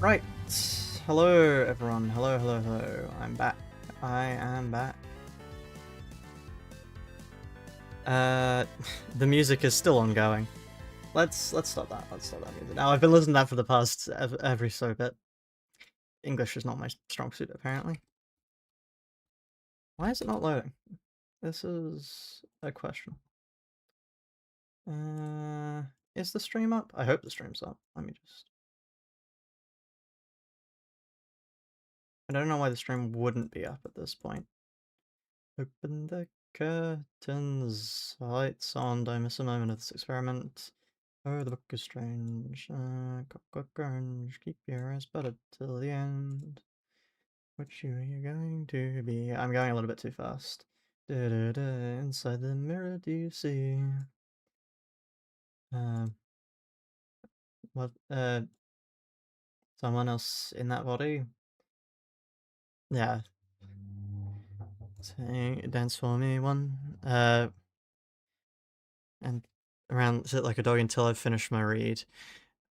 Right. Hello, everyone. Hello, hello, hello. I'm back. I am back. The music is still ongoing. Let's stop that. Let's stop that music. Now, I've been listening to that for the past every so bit. English is not my strong suit, apparently. Why is it not loading? This is a question. Is the stream up? I hope the stream's up. Let me just... I don't know why the stream wouldn't be up at this point. Open the curtains. Lights on. Don't miss a moment of this experiment. Oh, the book is strange. Grunge. Keep your eyes buttered till the end. Which you are you going to be? I'm going a little bit too fast. Inside the mirror, do you see? What? Someone else in that body? Yeah. Dance for me, one. And around sit like a dog until I've finished my read.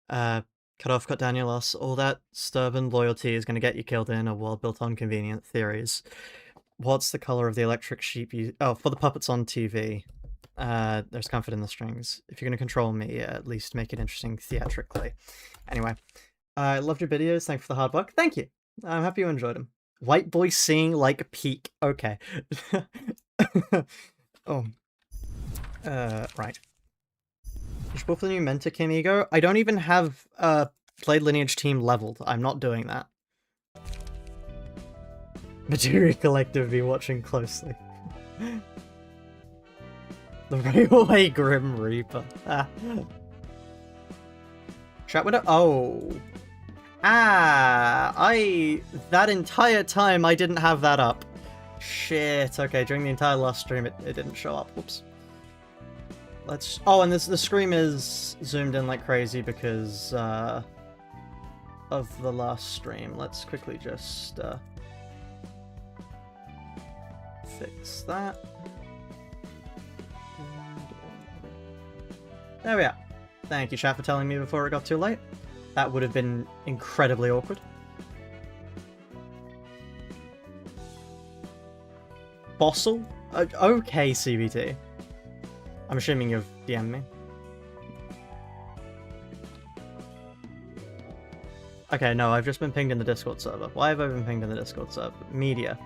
Cut off, cut down your loss. All that stubborn loyalty is going to get you killed in a world built on convenient theories. What's the color of the electric sheep you... Oh, for the puppets on TV. There's comfort in the strings. If you're going to control me, at least make it interesting theatrically. Anyway, I loved your videos. Thanks for the hard work. Thank you. I'm happy you enjoyed them. White boy singing like a peak. Okay. Oh. Right. You should go for the new Mentor Kim Ego. I don't even have Played Lineage team leveled. I'm not doing that. Materia Collective be watching closely. The Railway Grim Reaper. Chat window? Oh. That entire time I didn't have that up. Shit, okay, during the entire last stream it didn't show up. Whoops. Let's... Oh, and the screen is zoomed in like crazy because of the last stream. Let's quickly just fix that. There we are. Thank you, chat, for telling me before it got too late. That would have been incredibly awkward. Fossil? Okay, CBT. I'm assuming you've DM'd me. Okay, no, I've just been pinged in the Discord server. Why have I been pinged in the Discord server? Media.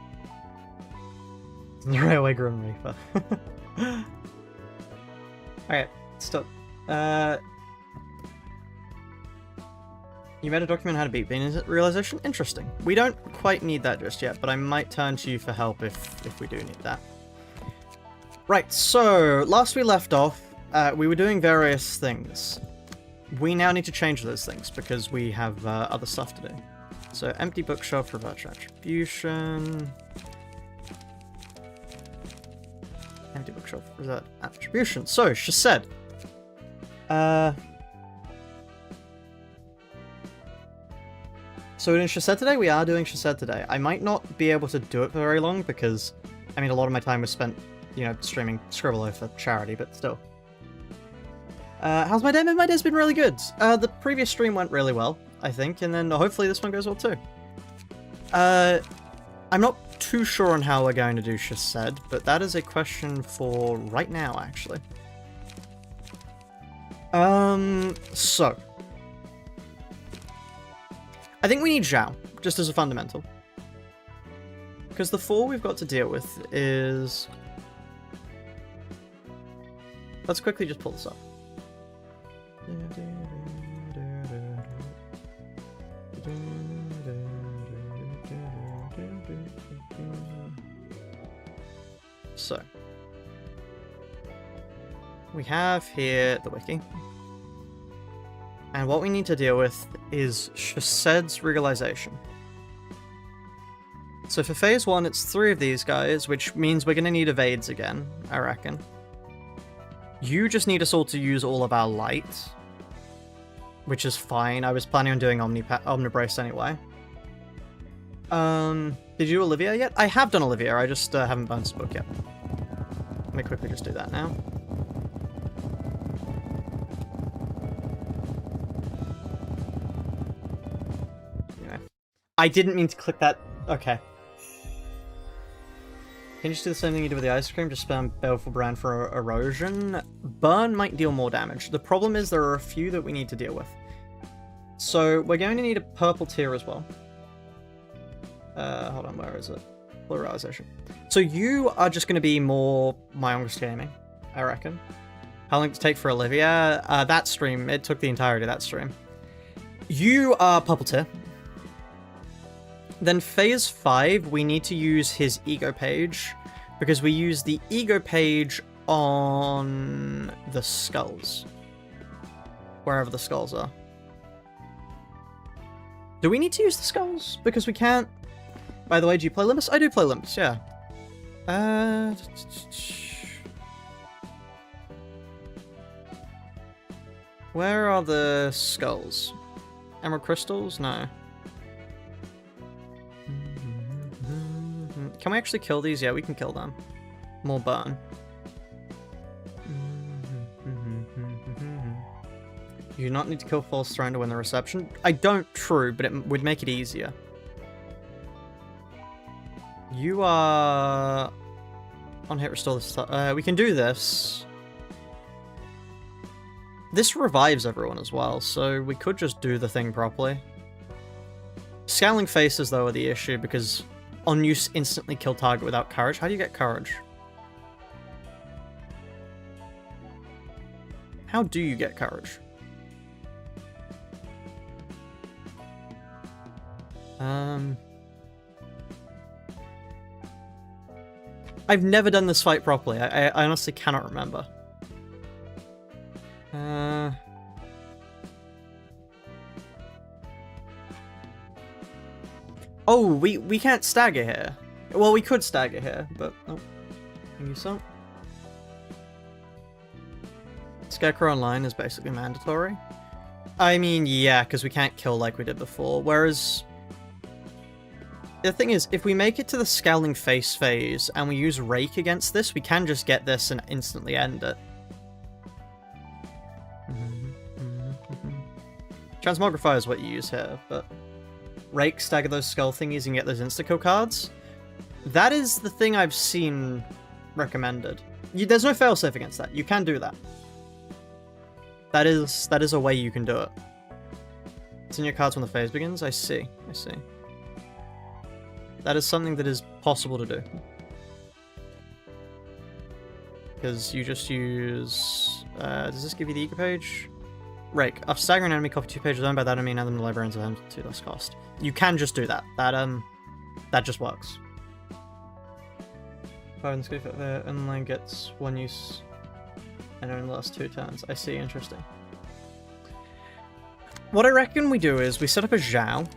Railway Grim Reaper. Alright, stop. You made a document how to beat Realization? Interesting. We don't quite need that just yet, but I might turn to you for help if we do need that. Right, so last we left off, we were doing various things. We now need to change those things because we have other stuff to do. So empty bookshelf, reverse attribution. Empty bookshelf, reverse attribution. So, she said. So in Shased today, we are doing Shased today. I might not be able to do it for very long because, I mean, a lot of my time was spent, you know, streaming Scribbler for charity, but still. How's my day? My day's been really good. The previous stream went really well, I think, and then hopefully this one goes well too. I'm not too sure on how we're going to do Shased, but that is a question for right now, actually. So. I think we need Zhao, just as a fundamental. Because the 4 we've got to deal with is... Let's quickly just pull this up. So. We have here the wiki. And what we need to deal with is Shased's Realization. So for phase 1, it's 3 of these guys, which means we're going to need evades again, I reckon. You just need us all to use all of our light, which is fine. I was planning on doing Omnibrace anyway. Did you do Olivier yet? I have done Olivier, I just haven't burned his book yet. Let me quickly just do that now. I didn't mean to click that. Okay. Can you just do the same thing you did with the ice cream? Just spam Baleful Brand for erosion? Burn might deal more damage. The problem is there are a few that we need to deal with. So we're going to need a purple tier as well. Hold on, where is it? Realization. So you are just going to be more My Longest Gaming, I reckon. How long did it take for Olivier? That stream, it took the entirety of that stream. You are purple tier. Then phase 5, we need to use his ego page, because we use the ego page on the skulls. Wherever the skulls are. Do we need to use the skulls? Because we can't... By the way, do you play Limbus? I do play Limbus, yeah. Where are the skulls? Emerald crystals? No. Can we actually kill these? Yeah, we can kill them. More burn. You do not need to kill False Throne to win the reception. I don't, true, but it would make it easier. You are... On hit, restore this. We can do this. This revives everyone as well, so we could just do the thing properly. Scaling faces, though, are the issue, because on use instantly kill target without courage. How do you get courage? How do you get courage? I've never done this fight properly. I honestly cannot remember. Oh, we can't stagger here. Well, we could stagger here, but... Oh, thank you so. Scarecrow Online is basically mandatory. I mean, yeah, because we can't kill like we did before, whereas... The thing is, if we make it to the Scowling Face phase, and we use Rake against this, we can just get this and instantly end it. Transmogrify is what you use here, but... Rake, stagger those skull thingies and get those insta-kill cards. That is the thing I've seen recommended. There's no failsafe against that. You can do that. That is a way you can do it. It's in your cards when the phase begins? I see. I see. That is something that is possible to do. Because you just use... does this give you the ego page? Rake. After staggering an enemy, copy 2 pages owned by that enemy and add them to librarians of them to less cost. You can just do that. That just works. Online gets 1 use and only lasts 2 turns. I see, interesting. What I reckon we do is we set up a Zhao.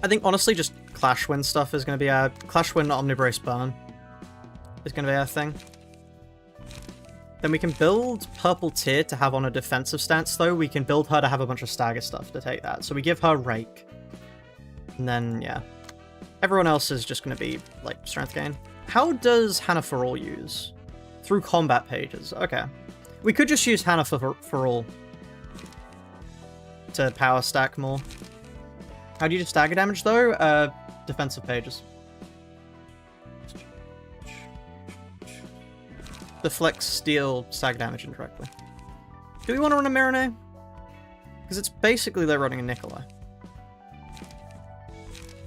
I think honestly just Clash Wind stuff is going to be our... Clash Wind Omnibrace Burn is going to be our thing. Then we can build Purple Tier to have on a defensive stance, though. We can build her to have a bunch of stagger stuff to take that. So we give her Rake. And then, yeah. Everyone else is just going to be, like, strength gain. How does Hannah for All use? Through combat pages. Okay. We could just use Hannah for All to power stack more. How do you do stagger damage, though? Defensive pages. Deflect steel stagger damage indirectly. Do we want to run a Marinade? Because it's basically they're running a Nikolai.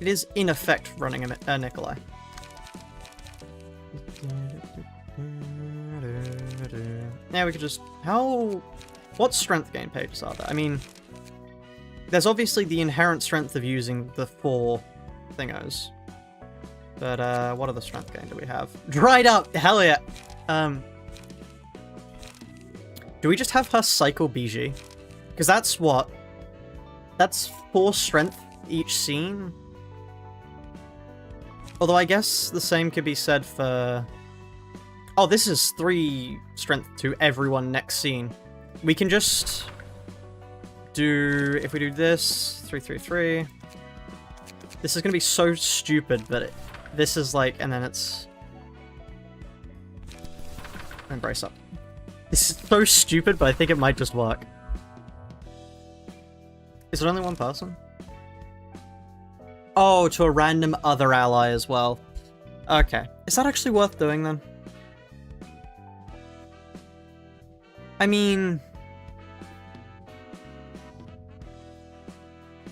It is, in effect, running a Nikolai. Yeah, we could just... What strength gain pages are there? I mean... There's obviously the inherent strength of using the 4 thingos. But, what other strength gain do we have? Dried up! Hell yeah! Do we just have her cycle BG? Because that's what? That's 4 strength each scene? Although I guess the same could be said for... Oh, this is 3 strength to everyone next scene. We can just do... If we do this, 3, 3, 3. This is going to be so stupid, but this is like... And then it's... And brace up. This is so stupid, but I think it might just work. Is it only one person? Oh, to a random other ally as well. Okay. Is that actually worth doing then? I mean...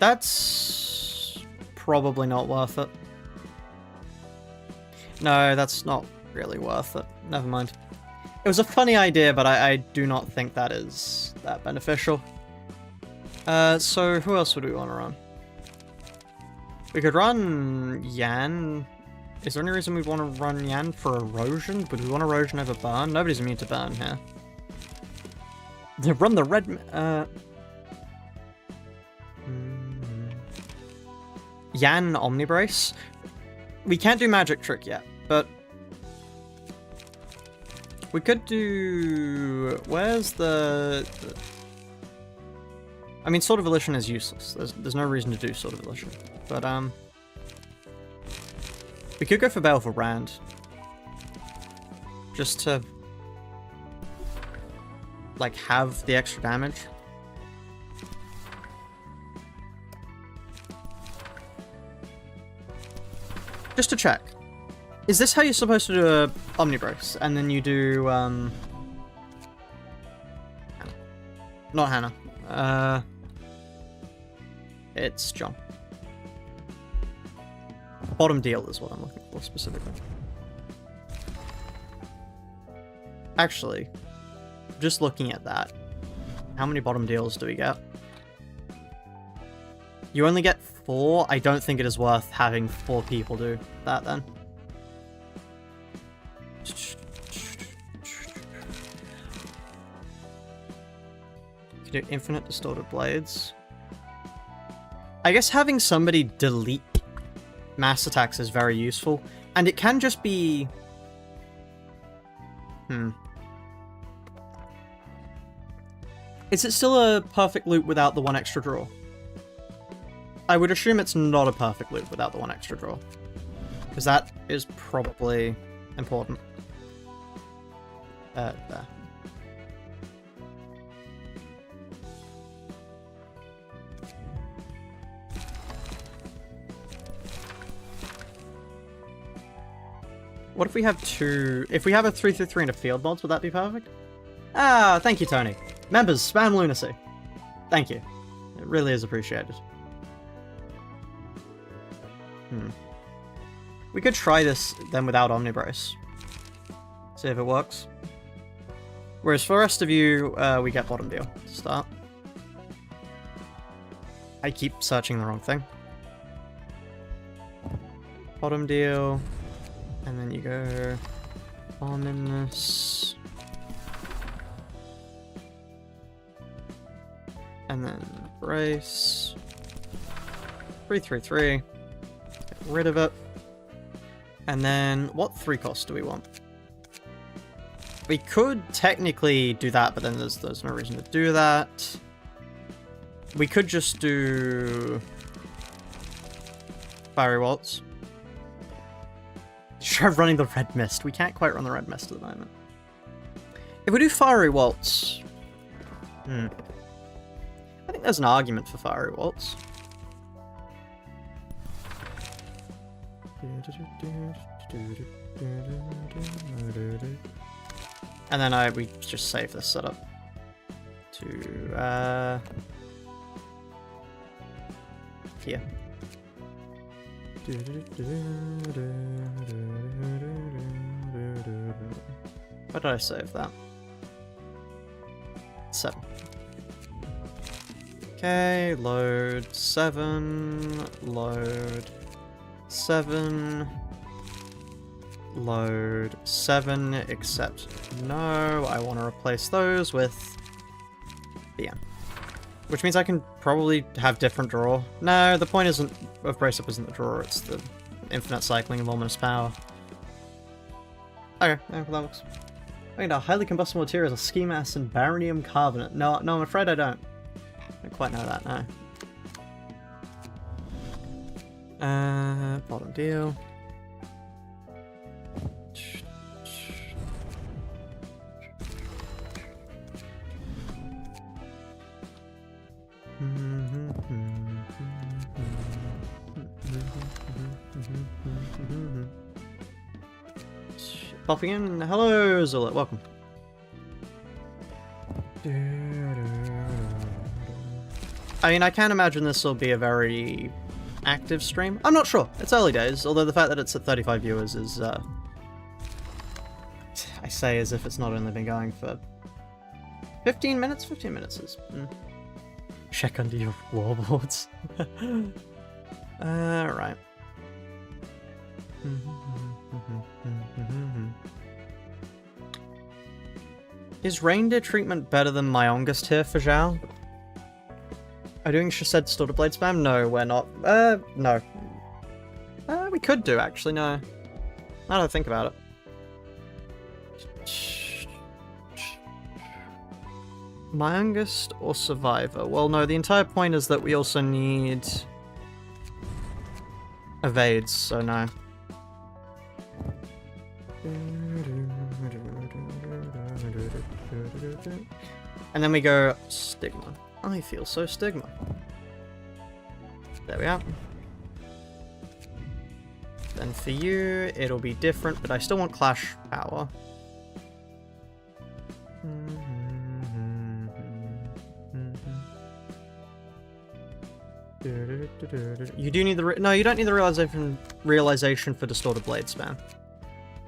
that's... probably not worth it. No, that's not really worth it. Never mind. It was a funny idea, but I do not think that is that beneficial. So who else would we want to run? We could run Yan. Is there any reason we want to run Yan for erosion? Would we want erosion over burn? Nobody's immune to burn here. Run the red... Yan Omnibrace? We can't do magic trick yet, but... we could do... where's the... I mean, Sword of Volition is useless. There's no reason to do Sword of Volition. But, we could go for Baleful Brand. Just to... like, have the extra damage. Just to check. Is this how you're supposed to do a Omnibrace? And then you do, not Hannah. It's John. Bottom deal is what I'm looking for specifically. Actually, just looking at that, how many bottom deals do we get? You only get 4? I don't think it is worth having 4 people do that then. You can do infinite distorted blades. I guess having somebody delete mass attacks is very useful, and it can just be... Is it still a perfect loop without the 1 extra draw? I would assume it's not a perfect loop without the 1 extra draw, because that is probably important. There. What if we have 2... if we have a 3-3 and a field mods, would that be perfect? Ah, thank you, Tony. Members, spam lunacy. Thank you. It really is appreciated. We could try this then without Omnibrace. See if it works. Whereas for the rest of you, we get bottom deal to start. I keep searching the wrong thing. Bottom deal. And then you go Ominous. And then Brace. 3-3-3. Get rid of it. And then what 3 costs do we want? We could technically do that, but then there's no reason to do that. We could just do Fiery Waltz. Try running the Red Mist. We can't quite run the Red Mist at the moment. If we do Fiery Waltz... I think there's an argument for Fiery Waltz. And then we just save this setup to here. Why did I save that? 7. Okay, load 7, load 7, load 7, except no, I want to replace those with BM. Which means I can probably have different draw. No, the point isn't of Brace Up isn't the draw, it's the infinite cycling of Ominous Power. Okay, yeah, well, that works. Wait, now, highly combustible materials are ski mass and baronium carbonate. No, I'm afraid I don't. I don't quite know that, no. Bottom deal. popping in. Hello, Zullet. Welcome. I mean, I can't imagine this will be a very active stream. I'm not sure. It's early days, although the fact that it's at 35 viewers is, I say as if it's not only been going for 15 minutes? 15 minutes is... Check under your floorboards. Right. Is reindeer treatment better than Myongest here for Zhao? Are doing Shased Distorted Blade spam? No, we're not. No. We could do, actually, no. Now that I think about it. Myongest or Survivor? Well, no, the entire point is that we also need evades, so no. And then we go Stigma. I feel so Stigma. There we are. Then for you, it'll be different, but I still want Clash Power. You do need the no, you don't need the realization for Distorted Blade spam.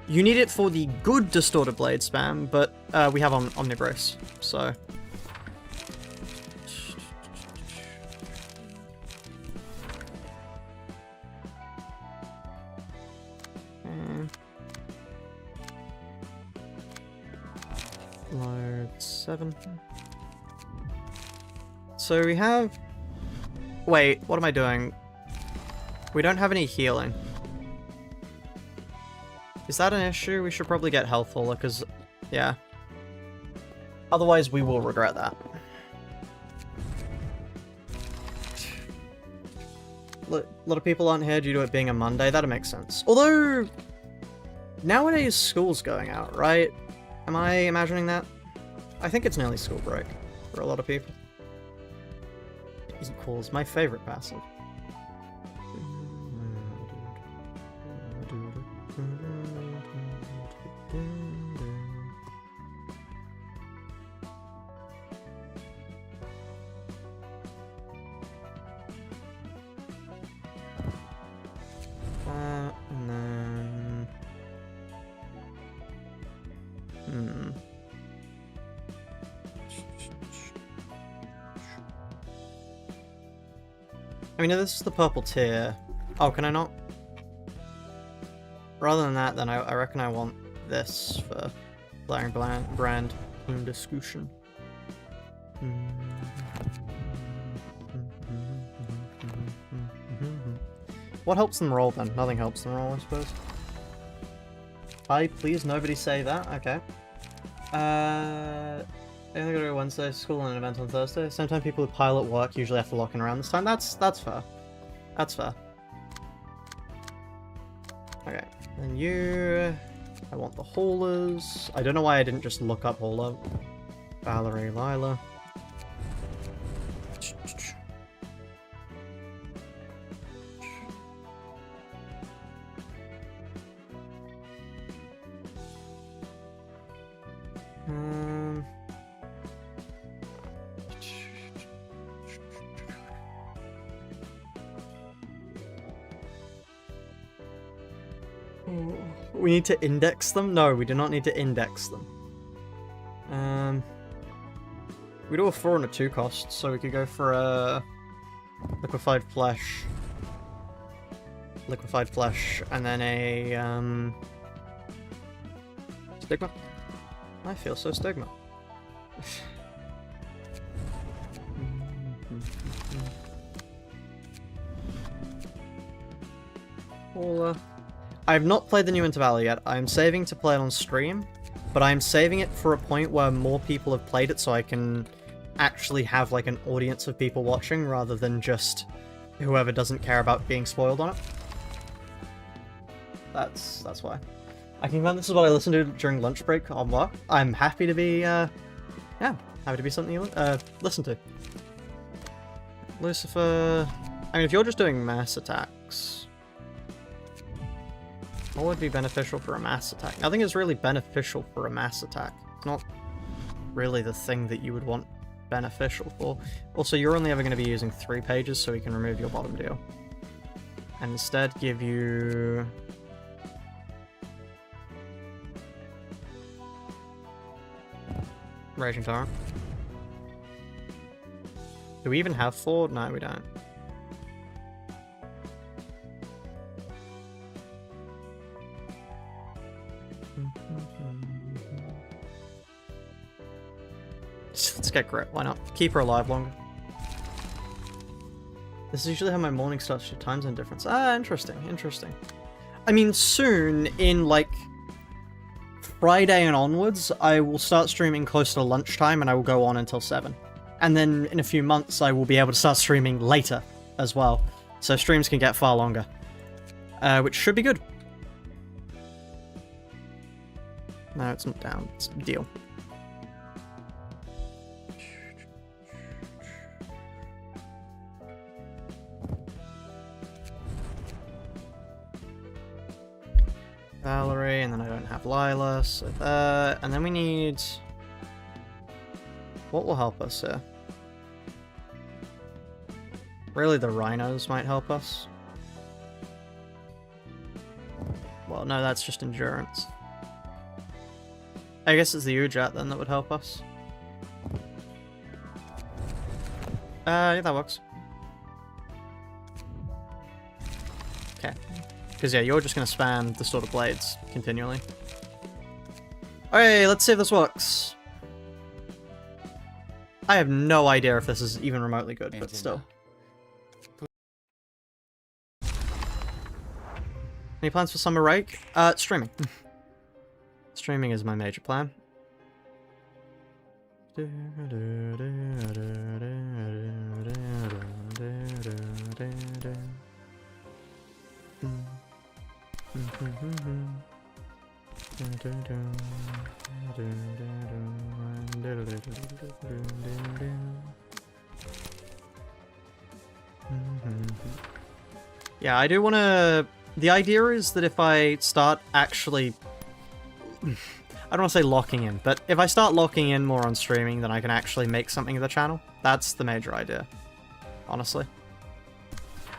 You need it for the good Distorted Blade spam, but we have Omnibrace, so. Load 7. So we have... Wait, what am I doing? We don't have any healing. Is that an issue? We should probably get Healthfuller, because... Yeah. Otherwise, we will regret that. A lot of people aren't here due to it being a Monday. That makes sense. Although... Nowadays, school's going out, right? Am I imagining that? I think it's nearly school break for a lot of people. Equals my favorite passive. And then... I mean, if this is the purple tier... Oh, can I not? Rather than that, then I reckon I want this for Blaring Brand Discussion. What helps them roll, then? Nothing helps them roll, I suppose. Hi, please, nobody say that. Okay. I only go to Wednesday, school and an event on Thursday. Sometimes people with pilot work usually have to lock in around this time. That's fair. That's fair. Okay, then you... I want the haulers. I don't know why I didn't just look up hauler. Valerie, Lila. We need to index them? No, we do not need to index them. We do a 4 and a 2 cost, so we could go for a liquefied flesh, and then a Stigma. I feel so Stigma. I have not played the new Intervalley yet. I am saving to play it on stream, but I am saving it for a point where more people have played it so I can actually have like an audience of people watching rather than just whoever doesn't care about being spoiled on it. That's why. I can confirm this is what I listen to during lunch break on work. I'm happy to be, yeah, happy to be something you listen to. Lucifer... I mean, if you're just doing mass attacks... What would be beneficial for a mass attack? Nothing is really beneficial for a mass attack. It's not really the thing that you would want beneficial for. Also, you're only ever going to be using 3 pages, so we can remove your bottom deal. And instead give you... Raging Torrent. Do we even have 4? No, we don't. Let's get Grit, why not? Keep her alive longer. This is usually how my morning starts with time zone difference. Ah, interesting, interesting. I mean, soon, in like Friday and onwards, I will start streaming close to lunchtime and I will go on until 7. And then in a few months, I will be able to start streaming later as well. So streams can get far longer. Which should be good. No, it's not down. It's a deal. Valerie, and then I don't have Lila, so that, and then we need... What will help us here? Really, the rhinos might help us. Well, no, that's just endurance. I guess it's the Ujat then that would help us. Yeah, that works. Okay. Because, yeah, you're just going to spam the Sword of Blades continually. Okay, let's see if this works. I have no idea if this is even remotely good, but still. Any plans for summer break? Streaming. Streaming is my major plan. Yeah, I do want to... The idea is that if I start actually... I don't want to say locking in, but if I start locking in more on streaming, then I can actually make something of the channel. That's the major idea, honestly.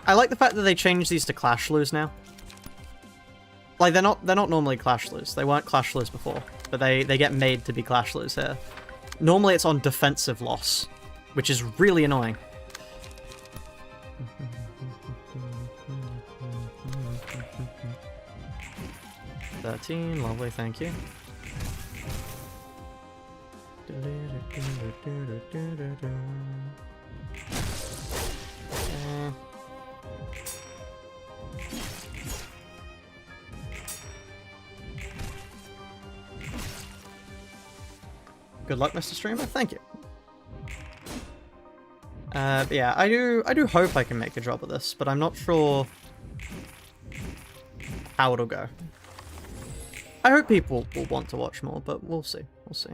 I like the fact that they changed these to Clash Loos now. Like, they're not normally Clash Loos. They weren't Clash Loos before, but they get made to be Clash Loos here. Normally it's on defensive loss, which is really annoying. $13, lovely, thank you. Good luck, Mr. Streamer. Thank you. But yeah, I do hope I can make a job of this, but I'm not sure how it'll go. I hope people will want to watch more, but we'll see. We'll see.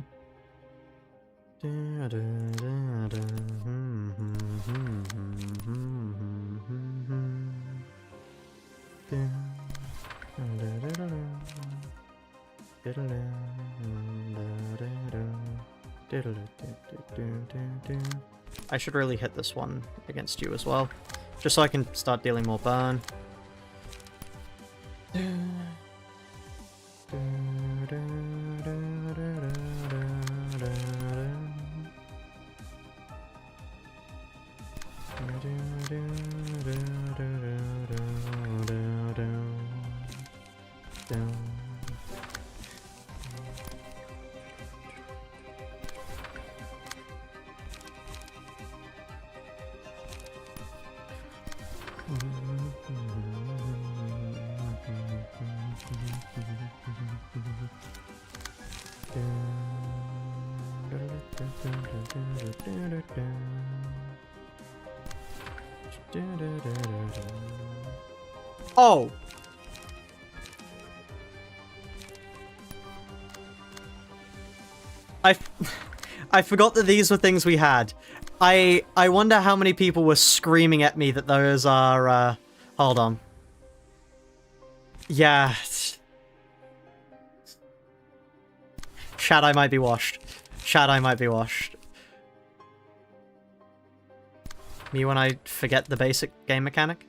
I should really hit this one against you as well, just so I can start dealing more burn. Oh! I forgot that these were things we had. I wonder how many people were screaming at me that those are, hold on. Yeah, Chat, I might be washed. Chat, I might be washed. Me when I forget the basic game mechanic.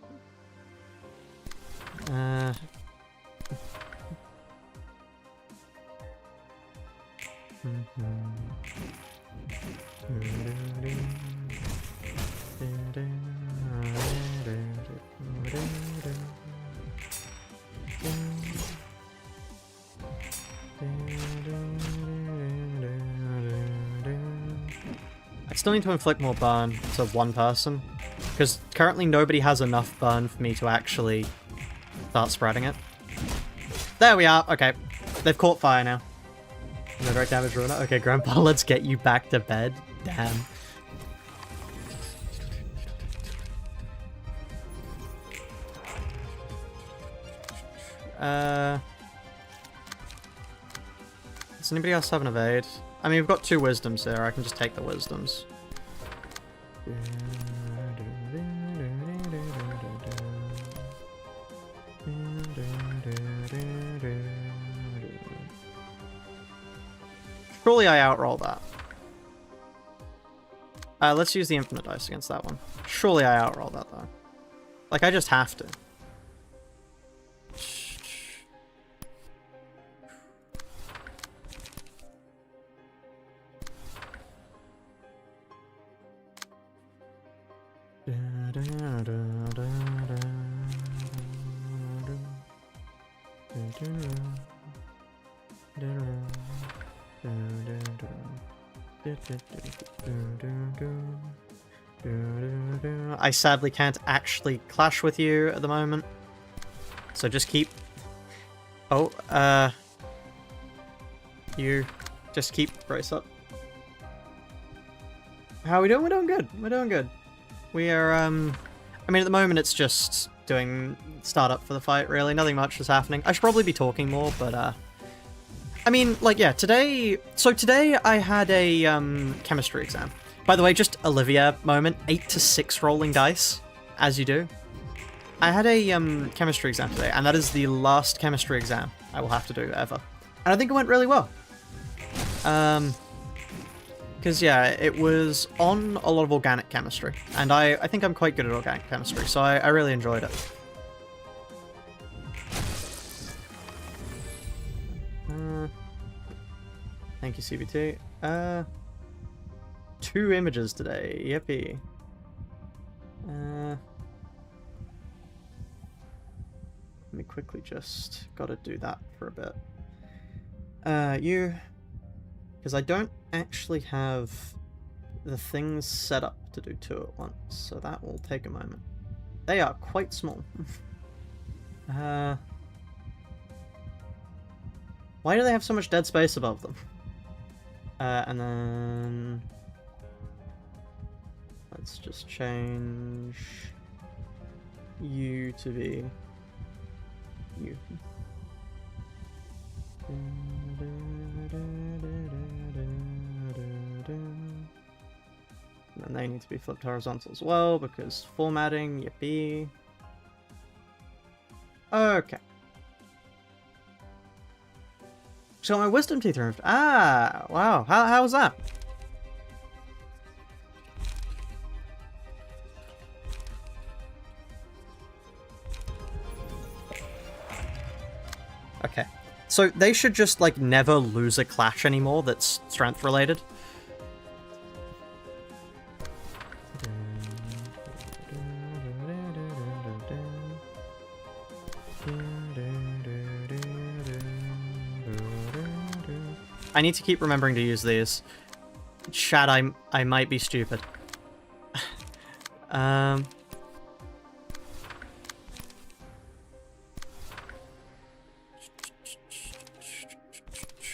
I still need to inflict more burn to one person, because currently nobody has enough burn for me to actually start spreading it. There we are. Okay. They've caught fire now. No direct damage ruiner. Okay, Grandpa, let's get you back to bed. Damn. Does anybody else have an evade? I mean, we've got 2 wisdoms here. I can just take the wisdoms. Surely I outroll that. Let's use the infinite dice against that one. Surely I outroll that, though. Like, I just have to. I sadly can't actually clash with you at the moment, so just keep... Oh, you just keep brace up. How are we doing? We're doing good. We're doing good. We are, I mean, at the moment it's just doing startup for the fight, really. Nothing much is happening. I should probably be talking more, but, I mean, like, yeah, today... So today I had a, chemistry exam. By the way, just Olivier moment, 8 to 6 rolling dice, as you do. I had a, chemistry exam today, and that is the last chemistry exam I will have to do, ever. And I think it went really well. Because, yeah, it was on a lot of organic chemistry, and I think I'm quite good at organic chemistry, so I really enjoyed it. Thank you, CBT. 2 images today, yippee. Let me quickly just gotta do that for a bit. Because I don't actually have the things set up to do 2 at once, so that will take a moment. They are quite small. Why do they have so much dead space above them? And then... Let's just change you to be you. And then they need to be flipped horizontal as well, because formatting, yippee. Okay. So my wisdom teeth removed. Ah, wow. How was that? Okay. So they should just, like, never lose a clash anymore that's strength related. I need to keep remembering to use these. Chat, I might be stupid.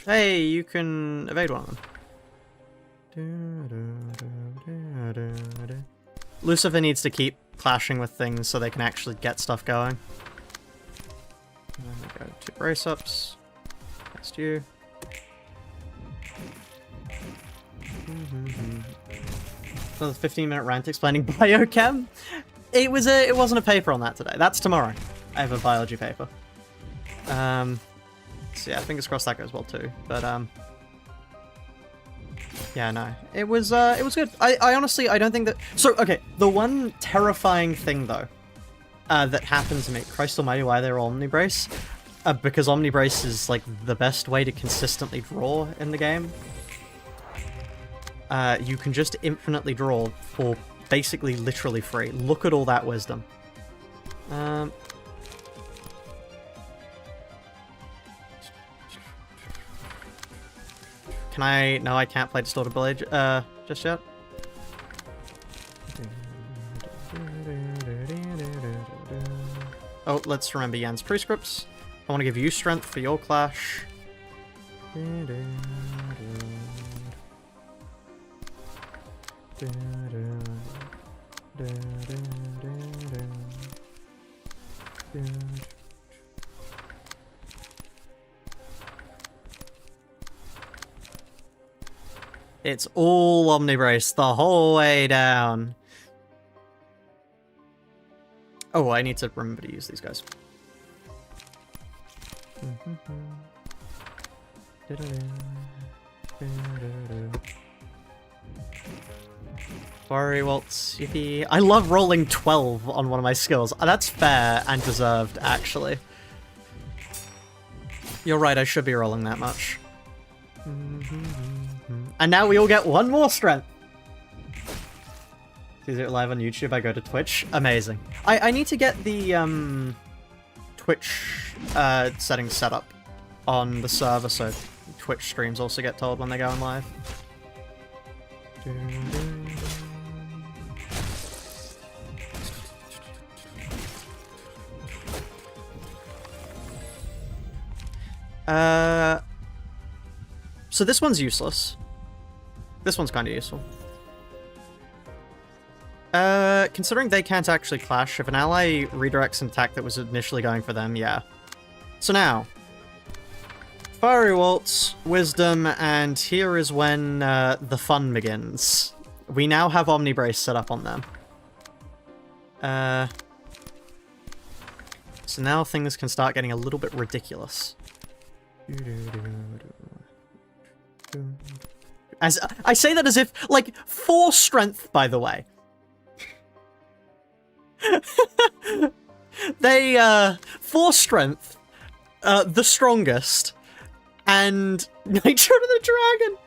Hey, you can evade one of them. Lucifer needs to keep clashing with things so they can actually get stuff going. And then we go to brace ups. Next you. Another 15-minute rant explaining biochem. It wasn't a paper on that today. That's tomorrow. I have a biology paper. So yeah, fingers crossed that goes well too. But Yeah, no. It was good. I honestly, I don't think that... So, okay, the one terrifying thing, though, that happens to me... Christ almighty, why they're all Omnibrace? Because Omnibrace is, like, the best way to consistently draw in the game. You can just infinitely draw for basically literally free. Look at all that wisdom. Can I... No, I can't play Distorted Blade just yet. Oh, let's remember Yan's prescripts. I want to give you strength for your clash. It's all Omnibrace the whole way down. Oh, I need to remember to use these guys. Fiery Waltz, yippee. I love rolling 12 on one of my skills. That's fair and deserved, actually. You're right, I should be rolling that much. And now we all get one more strength. Is it live on YouTube? I go to Twitch. Amazing. I need to get the Twitch settings set up on the server so Twitch streams also get told when they're going live. So this one's useless. This one's kind of useful. Considering they can't actually clash, if an ally redirects an attack that was initially going for them, yeah. So now, Fiery Waltz, Wisdom, and here is when the fun begins. We now have Omnibrace set up on them. So now things can start getting a little bit ridiculous. As I say that as if, like, 4 strength, by the way. They, 4 strength, the strongest, and Nature of the Dragon.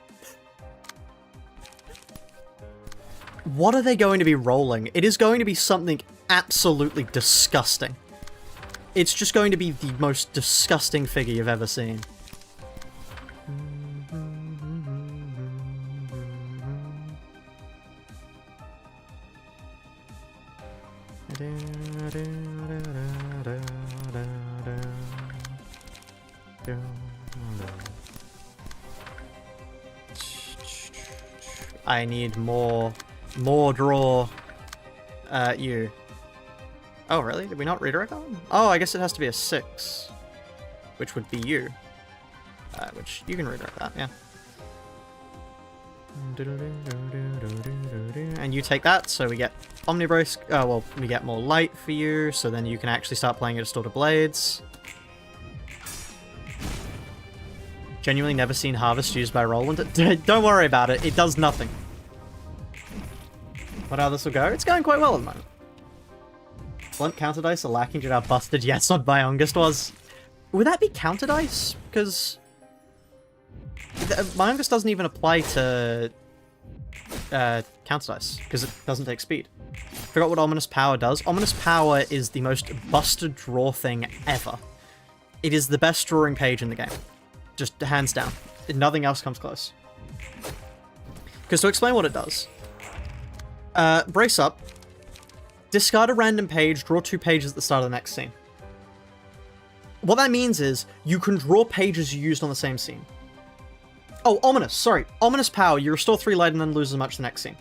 What are they going to be rolling? It is going to be something absolutely disgusting. It's just going to be the most disgusting figure you've ever seen. I need more draw, you. Oh, really? Did we not redirect that one? Oh, I guess it has to be a 6, which would be you. Which, you can redirect that, yeah. And you take that, so we get Omnibrace, well, we get more light for you, so then you can actually start playing your Distorted Blades. Genuinely never seen Harvest used by Roland. Don't worry about it, it does nothing. What how this will go? It's going quite well at the moment. Blunt counter dice are lacking due to how busted Yes not by August was. Would that be counter dice? Because my August doesn't even apply to counter dice, because it doesn't take speed. Forgot what Ominous Power does. Ominous Power is the most busted draw thing ever. It is the best drawing page in the game. Just hands down. Nothing else comes close. Because to explain what it does, brace up, discard a random page, draw 2 pages at the start of the next scene. What that means is, you can draw pages you used on the same scene. Oh, Ominous, sorry. Ominous Power, you restore 3 light and then lose as much the next scene.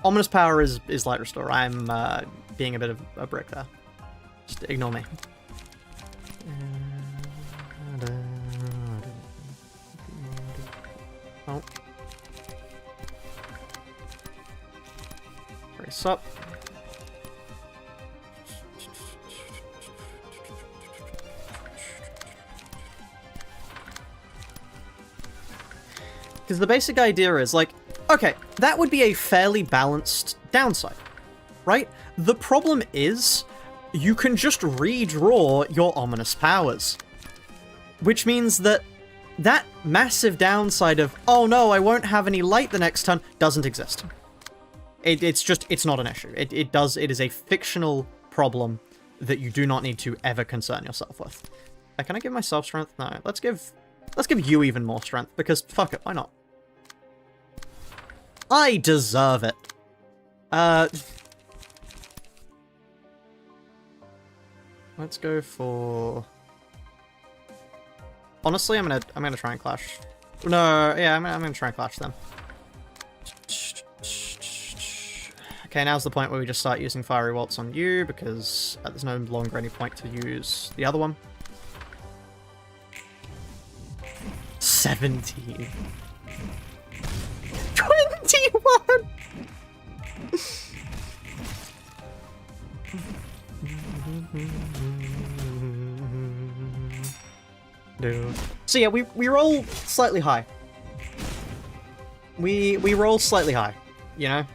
Ominous Power is light restore. I'm being a bit of a brick there. Just ignore me. Oh. Brace up. Because the basic idea is, like, okay, that would be a fairly balanced downside, right? The problem is, you can just redraw your ominous powers. Which means that that massive downside of, oh no, I won't have any light the next turn, doesn't exist. It's not an issue. It is a fictional problem that you do not need to ever concern yourself with. Can I give myself strength? No, let's give you even more strength, because fuck it, why not? I deserve it. Let's go for... Honestly, I'm gonna try and clash. No, yeah, I'm gonna try and clash them. Okay, now's the point where we just start using Fiery Waltz on you, because there's no longer any point to use the other one. 17. 21! So yeah, we roll slightly high. We roll slightly high, you know?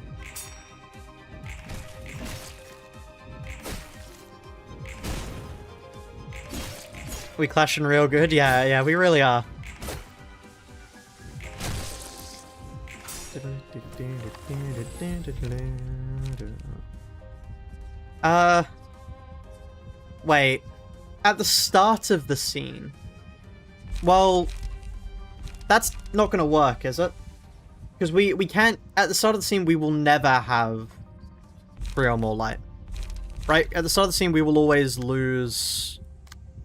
We clashing real good? Yeah, we really are. Wait. At the start of the scene... Well, that's not gonna work, is it? Because we can't... At the start of the scene, we will never have 3 or more light. Right? At the start of the scene, we will always lose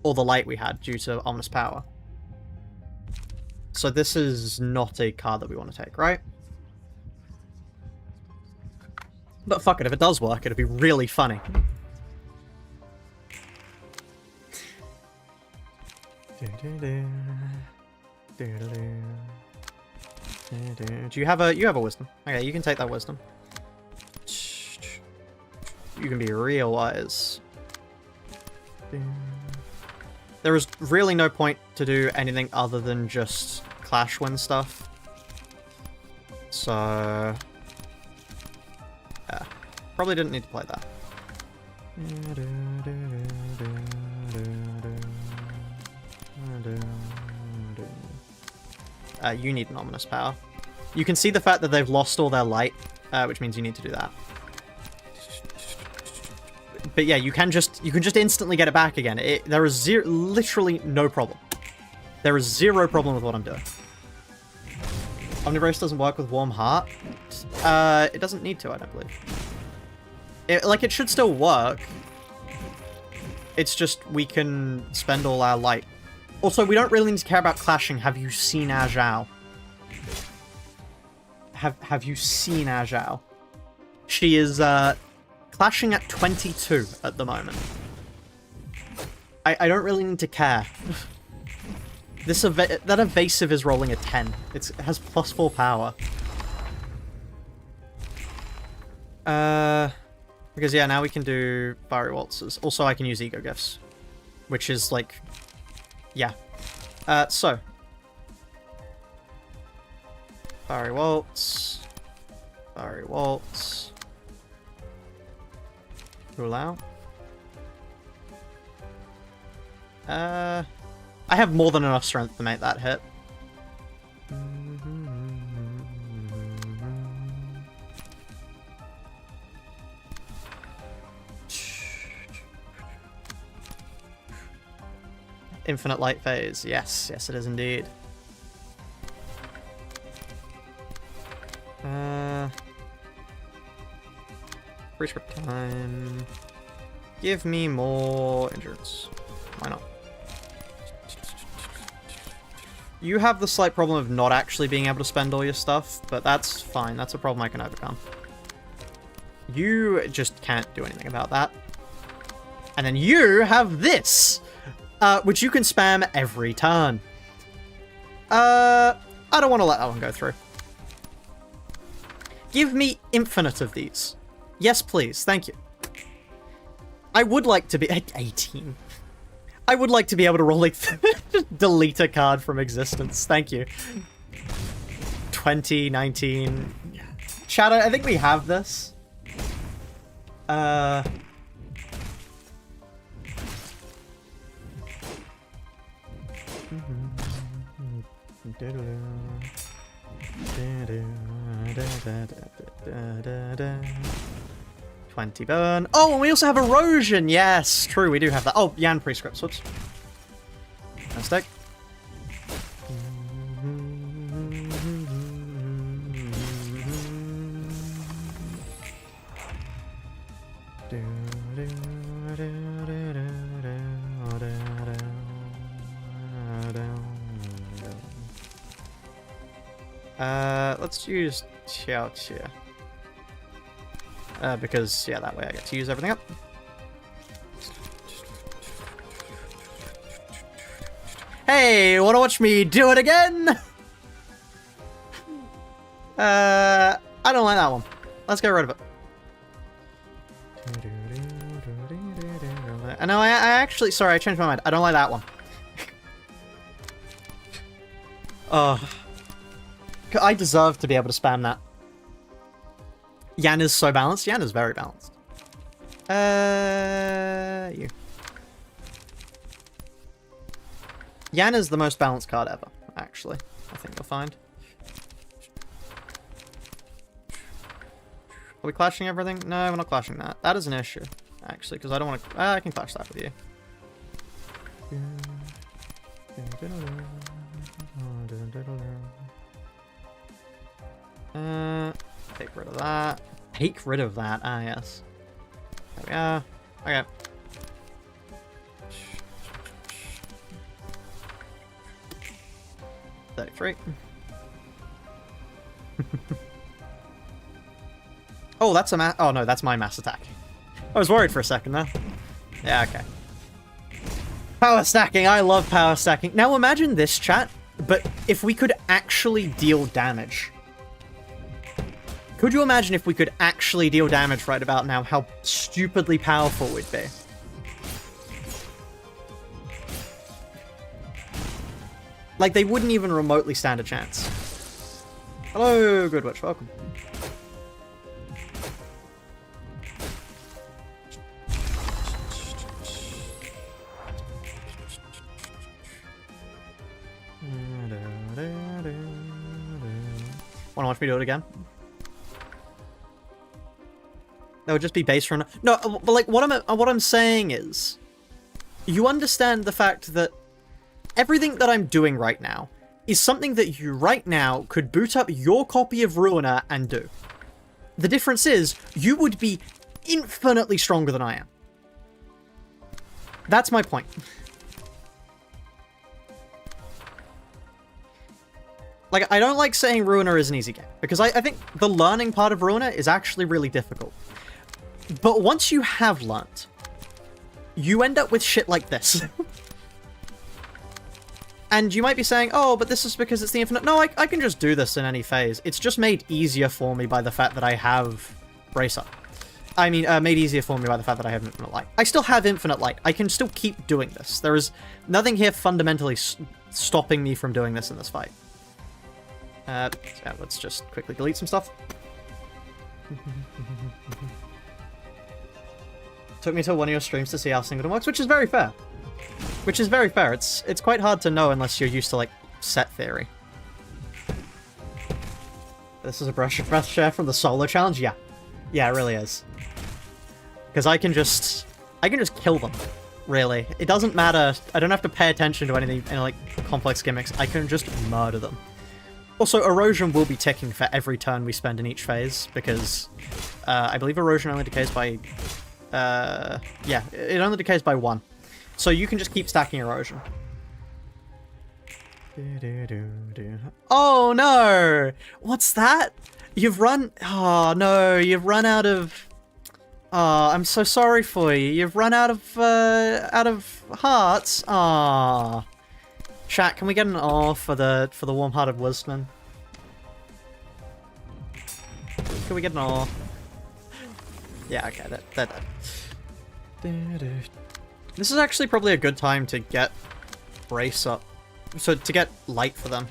all the light we had due to Ominous Power. So this is not a card that we want to take, right? But fuck it, if it does work, it'll be really funny. Do you have a wisdom? Okay, you can take that wisdom. You can be real wise. There is really no point to do anything other than just clash win stuff. So yeah, probably didn't need to play that. You need an Ominous Power. You can see the fact that they've lost all their light, which means you need to do that. But yeah, you can just instantly get it back again. There is literally no problem. There is zero problem with what I'm doing. Omnibrace doesn't work with Warm Heart. It doesn't need to, I don't believe. It should still work. It's just we can spend all our light. Also, we don't really need to care about clashing. Have you seen Ajao? Have you seen Ajao? She is clashing at 22 at the moment. I don't really need to care. That evasive is rolling a 10. It has +4 power. Because yeah, now we can do Fiery Waltzes. Also, I can use Ego Gifts, which is like, yeah. So Fiery Waltz, Fiery Waltz. Rule out. I have more than enough strength to make that hit. Infinite light phase. Yes, yes it is indeed. Free script time. Give me more endurance. Why not? You have the slight problem of not actually being able to spend all your stuff, but that's fine. That's a problem I can overcome. You just can't do anything about that. And then you have this, which you can spam every turn. I don't want to let that one go through. Give me infinite of these. Yes, please. Thank you. I would like to be... 18. I would like to be able to roll like delete a card from existence. Thank you. 20, 19. Chat, I think we have this. $20 burn. Oh, and we also have erosion. Yes, true, we do have that. Oh, Yan prescripts. Whoops. Stick. Let's use Xiao Chia. Because, yeah, that way I get to use everything up. Hey, wanna watch me do it again? I don't like that one. Let's get rid of it. No, I actually, sorry, I changed my mind. I don't like that one. I deserve to be able to spam that. Yan is so balanced. Yan is very balanced. You. Yan is the most balanced card ever, actually. I think you'll find. Are we clashing everything? No, we're not clashing that. That is an issue, actually, because I don't want to... I can clash that with you. Take rid of that. Take rid of that. Ah, yes. There we are. Okay. $33. Oh, that's a oh no, that's my mass attack. I was worried for a second there. Yeah, okay. Power stacking. I love power stacking. Now imagine this, chat, but if we could actually deal damage. Could you imagine if we could actually deal damage right about now, how stupidly powerful we'd be? Like, they wouldn't even remotely stand a chance. Hello, Good Witch, welcome. Wanna watch me do it again? That would just be base run. No, but like what I'm saying is, you understand the fact that everything that I'm doing right now is something that you right now could boot up your copy of Ruiner and do. The difference is, you would be infinitely stronger than I am. That's my point. Like, I don't like saying Ruiner is an easy game, because I think the learning part of Ruiner is actually really difficult. But once you have learnt, you end up with shit like this. And you might be saying, oh, but this is because it's the infinite. No, I can just do this in any phase. It's just made easier for me by the fact that I have Bracer. I mean, made easier for me by the fact that I have Infinite Light. I still have Infinite Light. I can still keep doing this. There is nothing here fundamentally stopping me from doing this in this fight. Yeah, let's just quickly delete some stuff. Took me to one of your streams to see how Singleton works, which is very fair. Which is very fair. It's quite hard to know unless you're used to, like, set theory. This is a brush of breath share from the solo challenge? Yeah. Yeah, it really is. Because I can just kill them, really. It doesn't matter. I don't have to pay attention to any like, complex gimmicks. I can just murder them. Also, erosion will be ticking for every turn we spend in each phase, because I believe erosion only decays by... yeah, it only decays by 1. So you can just keep stacking erosion. Oh no! What's that? You've run... Oh no, you've run out of... Oh, I'm so sorry for you. You've run out of hearts. Ah. Chat, can we get an aw for the warm-hearted woodsman? Can we get an aw? Yeah, okay, they're dead. This is actually probably a good time to get Brace up. So, to get light for them.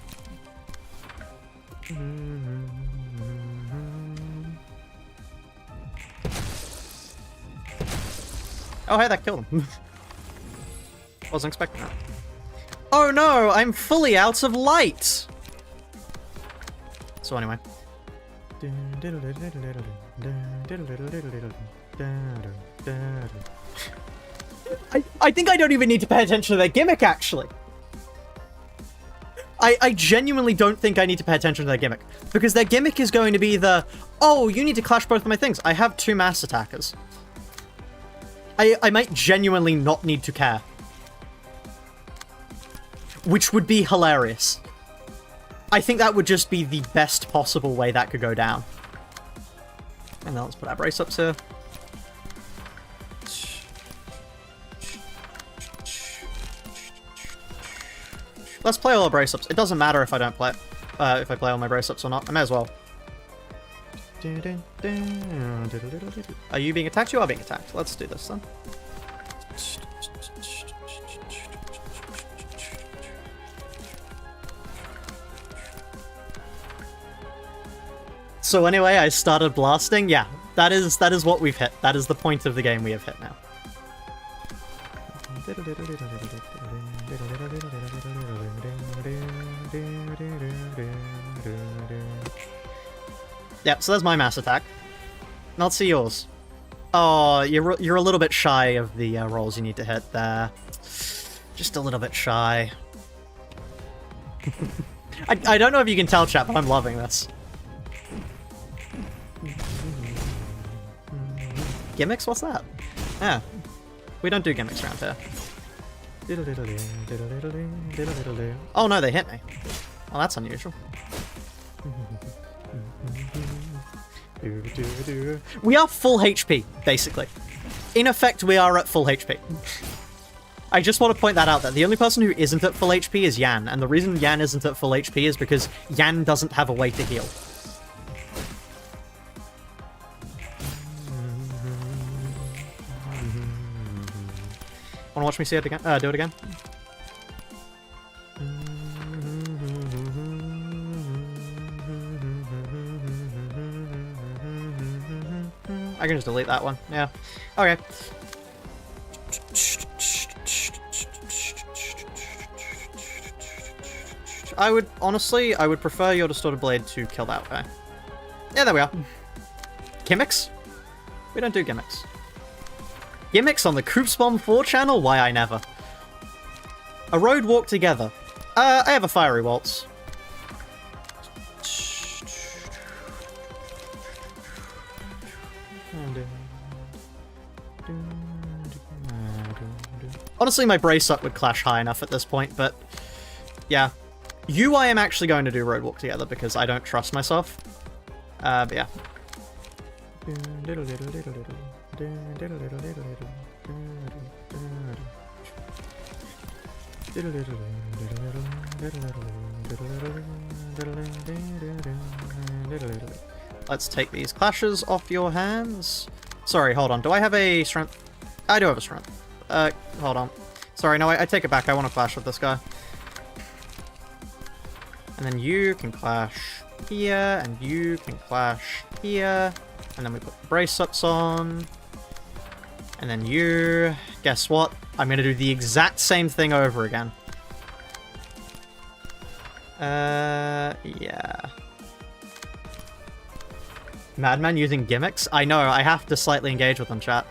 Oh, hey, that killed him. Wasn't expecting that. Oh no, I'm fully out of light! So anyway. I think I don't even need to pay attention to their gimmick, actually. I genuinely don't think I need to pay attention to their gimmick. Because their gimmick is going to be the, oh, you need to clash both of my things. I have 2 mass attackers. I might genuinely not need to care. Which would be hilarious. I think that would just be the best possible way that could go down. And then let's put our brace ups here. Let's play all our brace ups. It doesn't matter if I don't play it, if I play all my brace ups or not. I may as well. Are you being attacked? You are being attacked. Let's do this then. So anyway, I started blasting. Yeah, that is what we've hit. That is the point of the game we have hit now. Yeah, so that's my mass attack. Now let's see yours. Oh, you're a little bit shy of the rolls you need to hit there. Just a little bit shy. I don't know if you can tell, chat, but I'm loving this. Gimmicks? What's that? Yeah. We don't do gimmicks around here. Oh no, they hit me. Well, that's unusual. We are full HP, basically. In effect, we are at full HP. I just want to point that out, that the only person who isn't at full HP is Yan, and the reason Yan isn't at full HP is because Yan doesn't have a way to heal. Wanna watch me see it again? Do it again? I can just delete that one. Yeah. Okay. Honestly, I would prefer your Distorted Blade to kill that guy. Yeah, there we are. Gimmicks? We don't do gimmicks. Gimmicks on the Coopsbomb 4 channel? Why, I never. A road walk together. I have a fiery waltz. Honestly, my brace up would clash high enough at this point, but yeah. I am actually going to do road walk together because I don't trust myself. But yeah. Let's take these clashes off your hands. Sorry, hold on. Do I have a strength? I do have a strength. Hold on. Sorry, no, I take it back. I want to clash with this guy. And then you can clash here, and you can clash here. And then we put the brace ups on. And then you... Guess what? I'm going to do the exact same thing over again. Yeah. Madman using gimmicks? I know, I have to slightly engage with them, chat.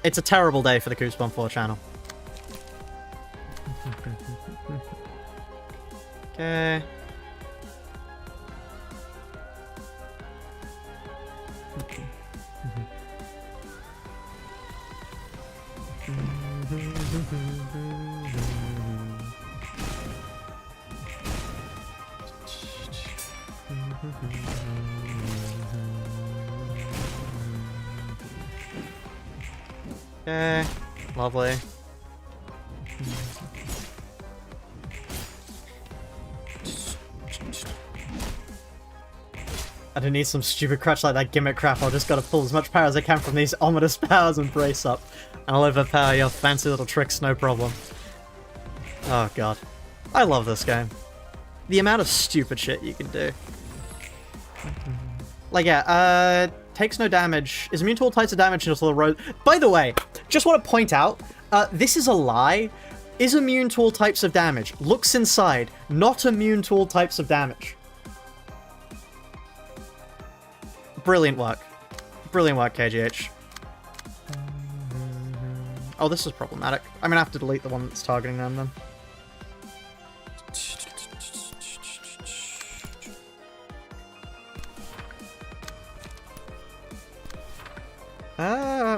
It's a terrible day for the Coopsbomb 4 channel. Okay. Okay, lovely. I don't need some stupid crutch like that gimmick crap. I just gotta pull as much power as I can from these ominous powers and brace up. And I'll overpower your fancy little tricks, no problem. Oh god. I love this game. The amount of stupid shit you can do. Like, yeah, takes no damage. Is immune to all types of damage until the road. By the way, just want to point out, this is a lie. Is immune to all types of damage. Looks inside. Not immune to all types of damage. Brilliant work. Brilliant work, KGH. Oh, this is problematic. I'm gonna have to delete the one that's targeting them then.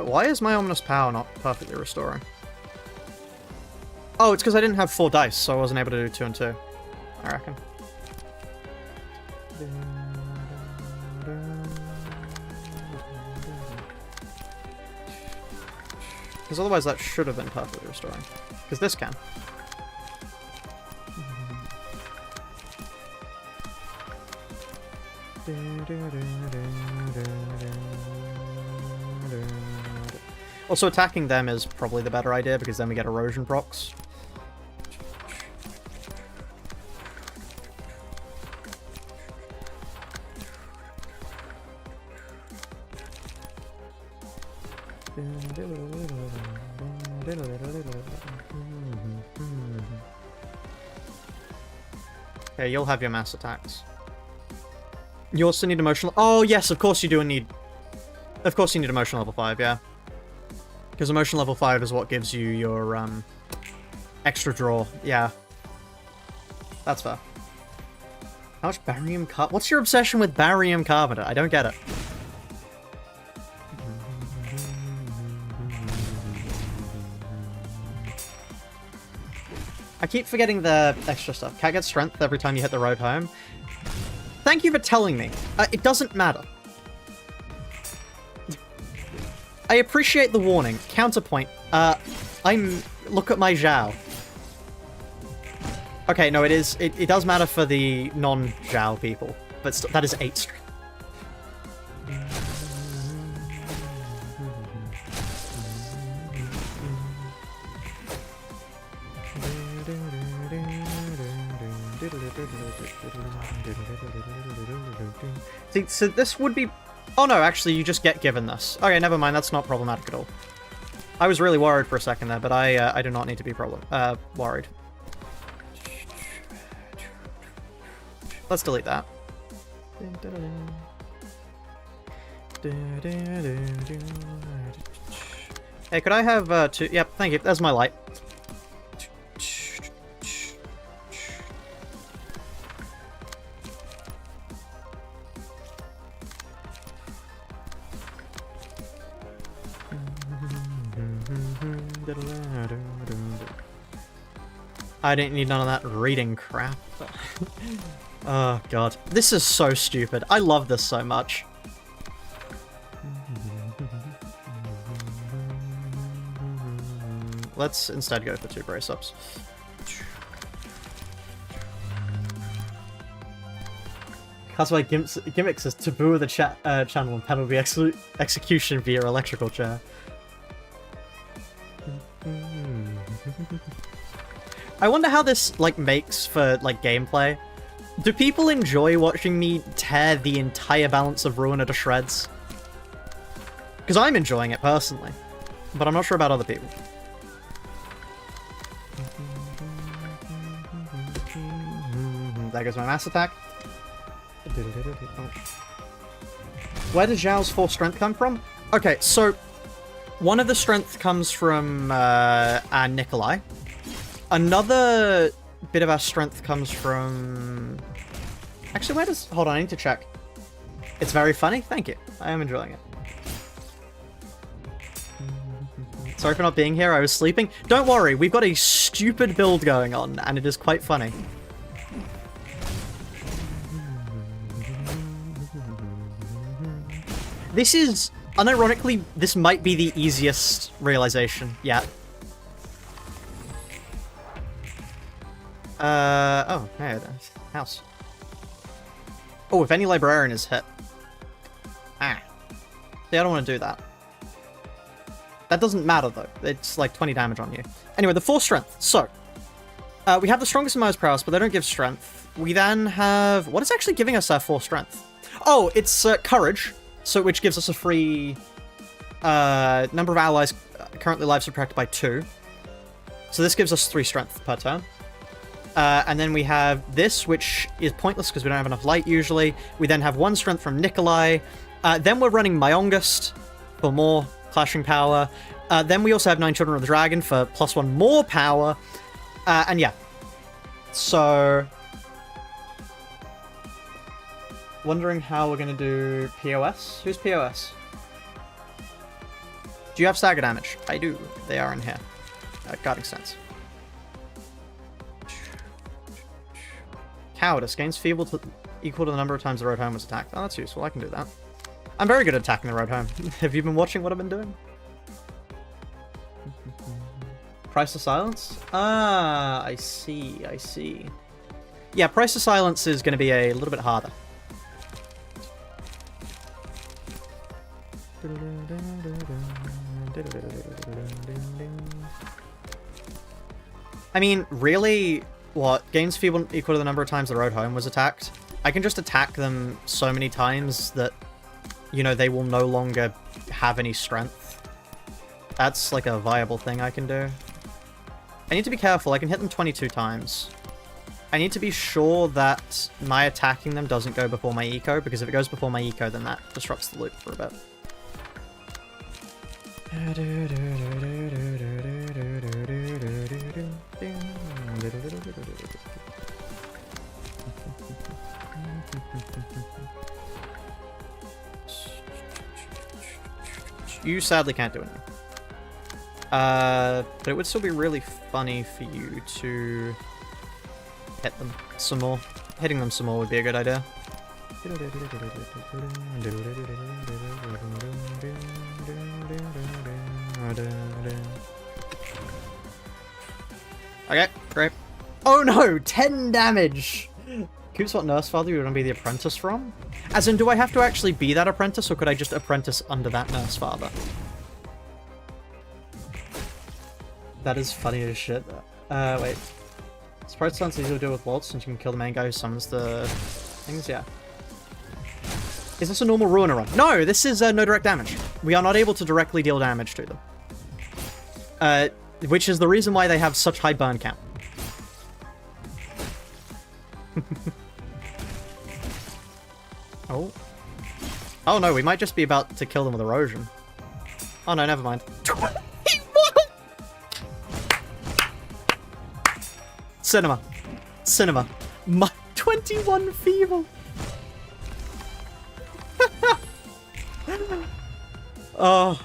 Why is my Ominous Power not perfectly restoring? Oh, it's because I didn't have 4 dice, so I wasn't able to do 2 and 2. I reckon. Because otherwise that should have been perfectly restoring. Because this can. Also, attacking them is probably the better idea, because then we get erosion procs. Okay, you'll have your mass attacks. You also need emotional... Oh, yes, of course you do need... Of course you need emotional level 5, yeah. Because emotional level 5 is what gives you your, extra draw. Yeah. That's fair. How much barium carbonate? What's your obsession with barium carbonate? I don't get it. I keep forgetting the extra stuff. Cat gets strength every time you hit the road home. Thank you for telling me. It doesn't matter. I appreciate the warning. Counterpoint. Look at my Zhao. Okay, no, it does matter for the non-Zhao people, but that is 8 strength. See, so this would be... Oh no, actually, you just get given this. Okay, never mind, that's not problematic at all. I was really worried for a second there, but I do not need to be worried. Let's delete that. Hey, could I have 2? Yep, thank you. There's my light. I didn't need none of that reading crap. Oh god. This is so stupid. I love this so much. Let's instead go for 2 brace-ups. That's why gimmicks is taboo of the channel and penalty execution via electrical chair. I wonder how this, like, makes for, like, gameplay. Do people enjoy watching me tear the entire balance of Ruiner to shreds? Because I'm enjoying it, personally. But I'm not sure about other people. There goes my mass attack. Where does Zhao's 4 strength come from? Okay, so... one of the strength comes from Nikolai. Another bit of our strength comes from... Actually, where does... Hold on, I need to check. It's very funny. Thank you. I am enjoying it. Sorry for not being here. I was sleeping. Don't worry. We've got a stupid build going on, and it is quite funny. This is... Unironically, this might be the easiest realization yet. Oh, hey, there's house. Oh, if any librarian is hit. Ah. See, I don't want to do that. That doesn't matter, though. It's like 20 damage on you. Anyway, the 4 strength. So, we have the strongest and most prowess, but they don't give strength. We then have... What is actually giving us our 4 strength? Oh, it's courage, so which gives us a free number of allies currently live subtracted by 2. So this gives us 3 strength per turn. And then we have this, which is pointless because we don't have enough light usually. We then have 1 strength from Nikolai. Then we're running Myongust for more clashing power. Then we also have 9 Children of the Dragon for +1 more power. And yeah. So... wondering how we're going to do POS? Who's POS? Do you have stagger damage? I do. They are in here. Guarding Stance. Cowardice. Gains feeble equal to the number of times the road home was attacked. Oh, that's useful. I can do that. I'm very good at attacking the road home. Have you been watching what I've been doing? Price of Silence? Ah, I see. I see. Yeah, Price of Silence is going to be a little bit harder. I mean, really, what? Gains feeble equal to the number of times the road home was attacked? I can just attack them so many times that, you know, they will no longer have any strength. That's like a viable thing I can do. I need to be careful. I can hit them 22 times. I need to be sure that my attacking them doesn't go before my eco, because if it goes before my eco, then that disrupts the loop for a bit. You sadly can't do anything. But it would still be really funny for you to hit them some more. Hitting them some more would be a good idea. Okay, great. Oh no! 10 damage! Coops, what nurse father you want to be the apprentice from? As in, do I have to actually be that apprentice, or could I just apprentice under that nurse father? That is funny as shit. Wait. Sprite sounds easy to deal with waltz since you can kill the main guy who summons the things, yeah. Is this a normal Ruiner run? No, this is no direct damage. We are not able to directly deal damage to them. Which is the reason why they have such high burn count. Oh. Oh no, we might just be about to kill them with erosion. Oh no, never mind. Cinema. Cinema. My 21 feeble. Oh.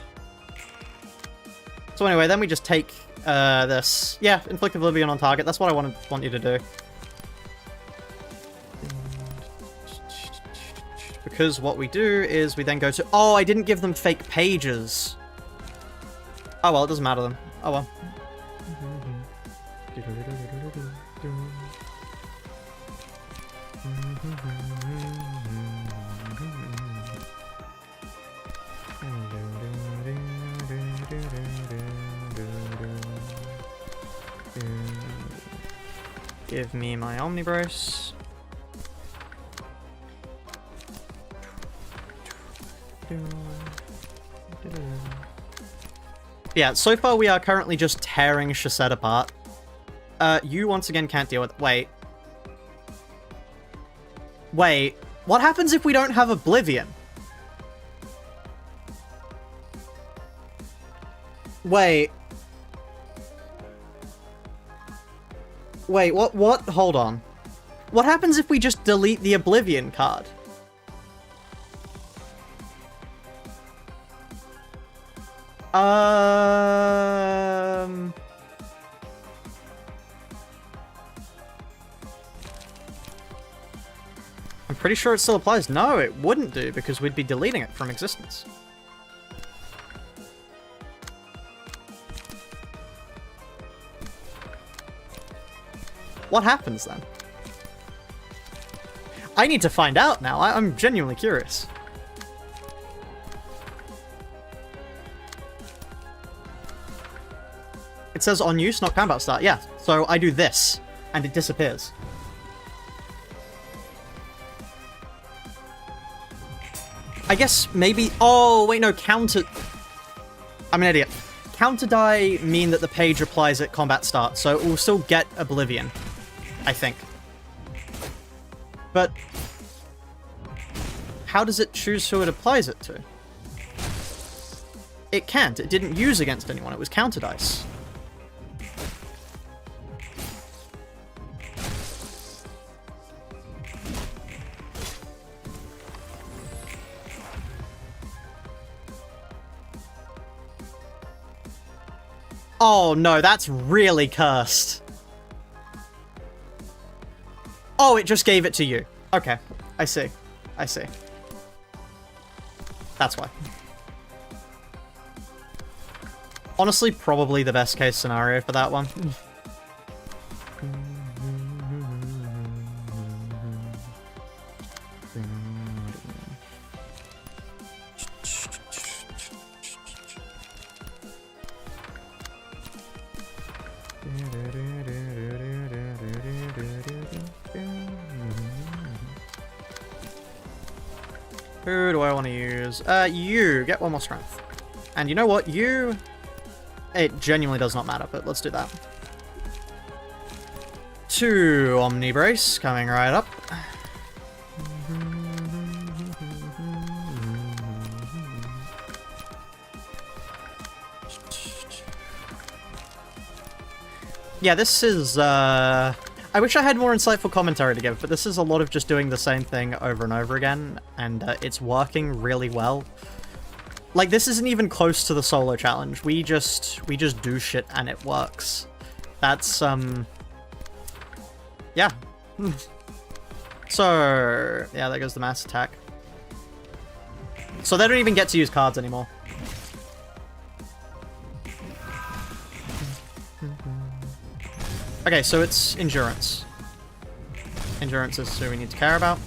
So anyway, then we just take this. Yeah, inflict oblivion on target. That's what I want you to do. Because what we do is we then go to... Oh, I didn't give them fake pages. Oh well, it doesn't matter then. Oh well. Give me my Omnibros. Yeah, so far we are currently just tearing Chaussette apart. You once again can't deal with... Wait. Wait. What happens if we don't have Oblivion? Wait. Wait, what? Hold on. What happens if we just delete the Oblivion card? I'm pretty sure it still applies. No, it wouldn't do, because we'd be deleting it from existence. What happens then? I need to find out now. I'm genuinely curious. It says on use, not combat start. Yeah, so I do this, and it disappears. I guess maybe... Oh, wait, no, counter... I'm an idiot. Counter die mean that the page applies at combat start, so it will still get Oblivion, I think. But how does it choose who it applies it to? It can't. It didn't use against anyone. It was counter dice. Oh no, that's really cursed. Oh, it just gave it to you. Okay, I see. I see. That's why. Honestly, probably the best case scenario for that one. Who do I want to use? You. Get one more strength. And you know what? You... It genuinely does not matter, but let's do that. 2 Omni Brace coming right up. Yeah, this is, I wish I had more insightful commentary to give, but this is a lot of just doing the same thing over and over again, and it's working really well. Like, this isn't even close to the solo challenge. We just do shit and it works. That's, yeah. So, yeah, there goes the mass attack. So they don't even get to use cards anymore. Okay, so it's endurance. Endurance is who we need to care about.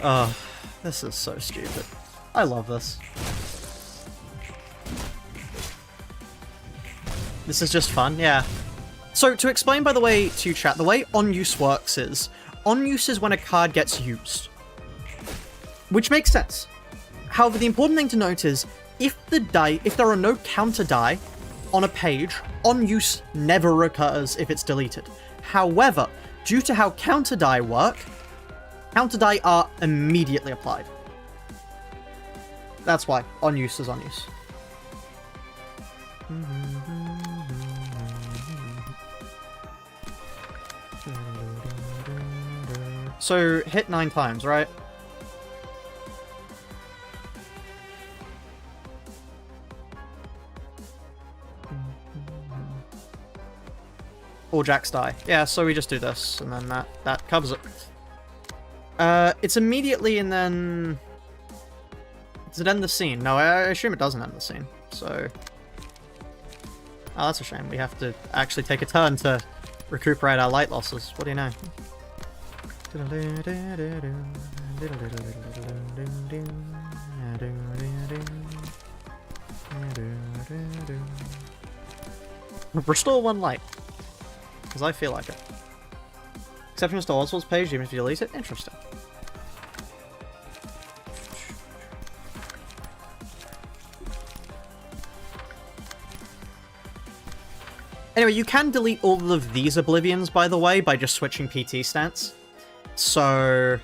Oh, this is so stupid. I love this. This is just fun, yeah. So, to explain, by the way, to chat, the way on-use works is, on-use is when a card gets used. Which makes sense. However, the important thing to note is, if there are no counter die on a page, on-use never occurs if it's deleted. However, due to how counter die work, counter die are immediately applied. That's why on-use is on-use. So, hit 9 times, right? All jacks die. Yeah, so we just do this, and then that covers it. It's immediately, and then... Does it end the scene? No, I assume it doesn't end the scene, so... Oh, that's a shame. We have to actually take a turn to recuperate our light losses. What do you know? Restore 1 light. Because I feel like it. Exceptions to Oswald's page, even if you delete it? Interesting. Anyway, you can delete all of these Oblivions, by the way, by just switching PT stance. So,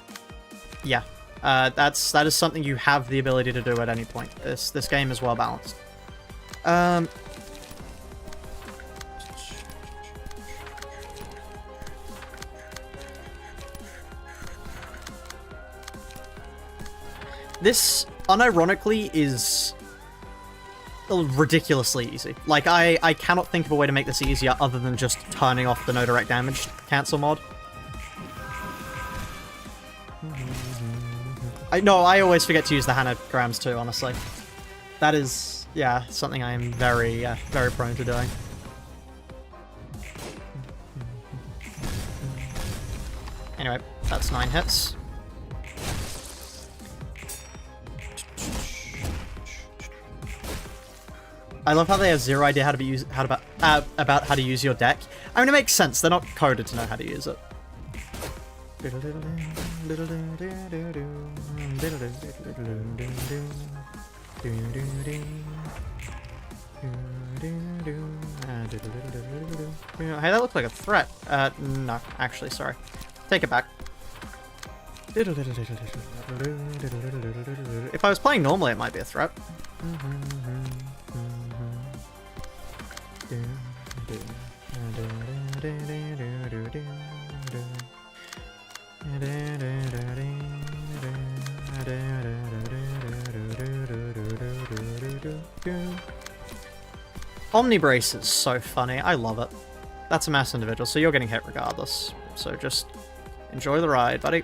yeah. That is something you have the ability to do at any point. This game is well balanced. This, unironically, is ridiculously easy. Like, I cannot think of a way to make this easier other than just turning off the no direct damage cancel mod. I always forget to use the Hanagrams too, honestly. That is, yeah, something I am very prone to doing. Anyway, that's 9 hits. I love how they have zero idea about how to use your deck. I mean, it makes sense. They're not coded to know how to use it. Hey, that looks like a threat. No, actually, sorry. Take it back. If I was playing normally, it might be a threat. Omnibrace is so funny. I love it. That's a mass individual, so you're getting hit regardless. So just enjoy the ride, buddy.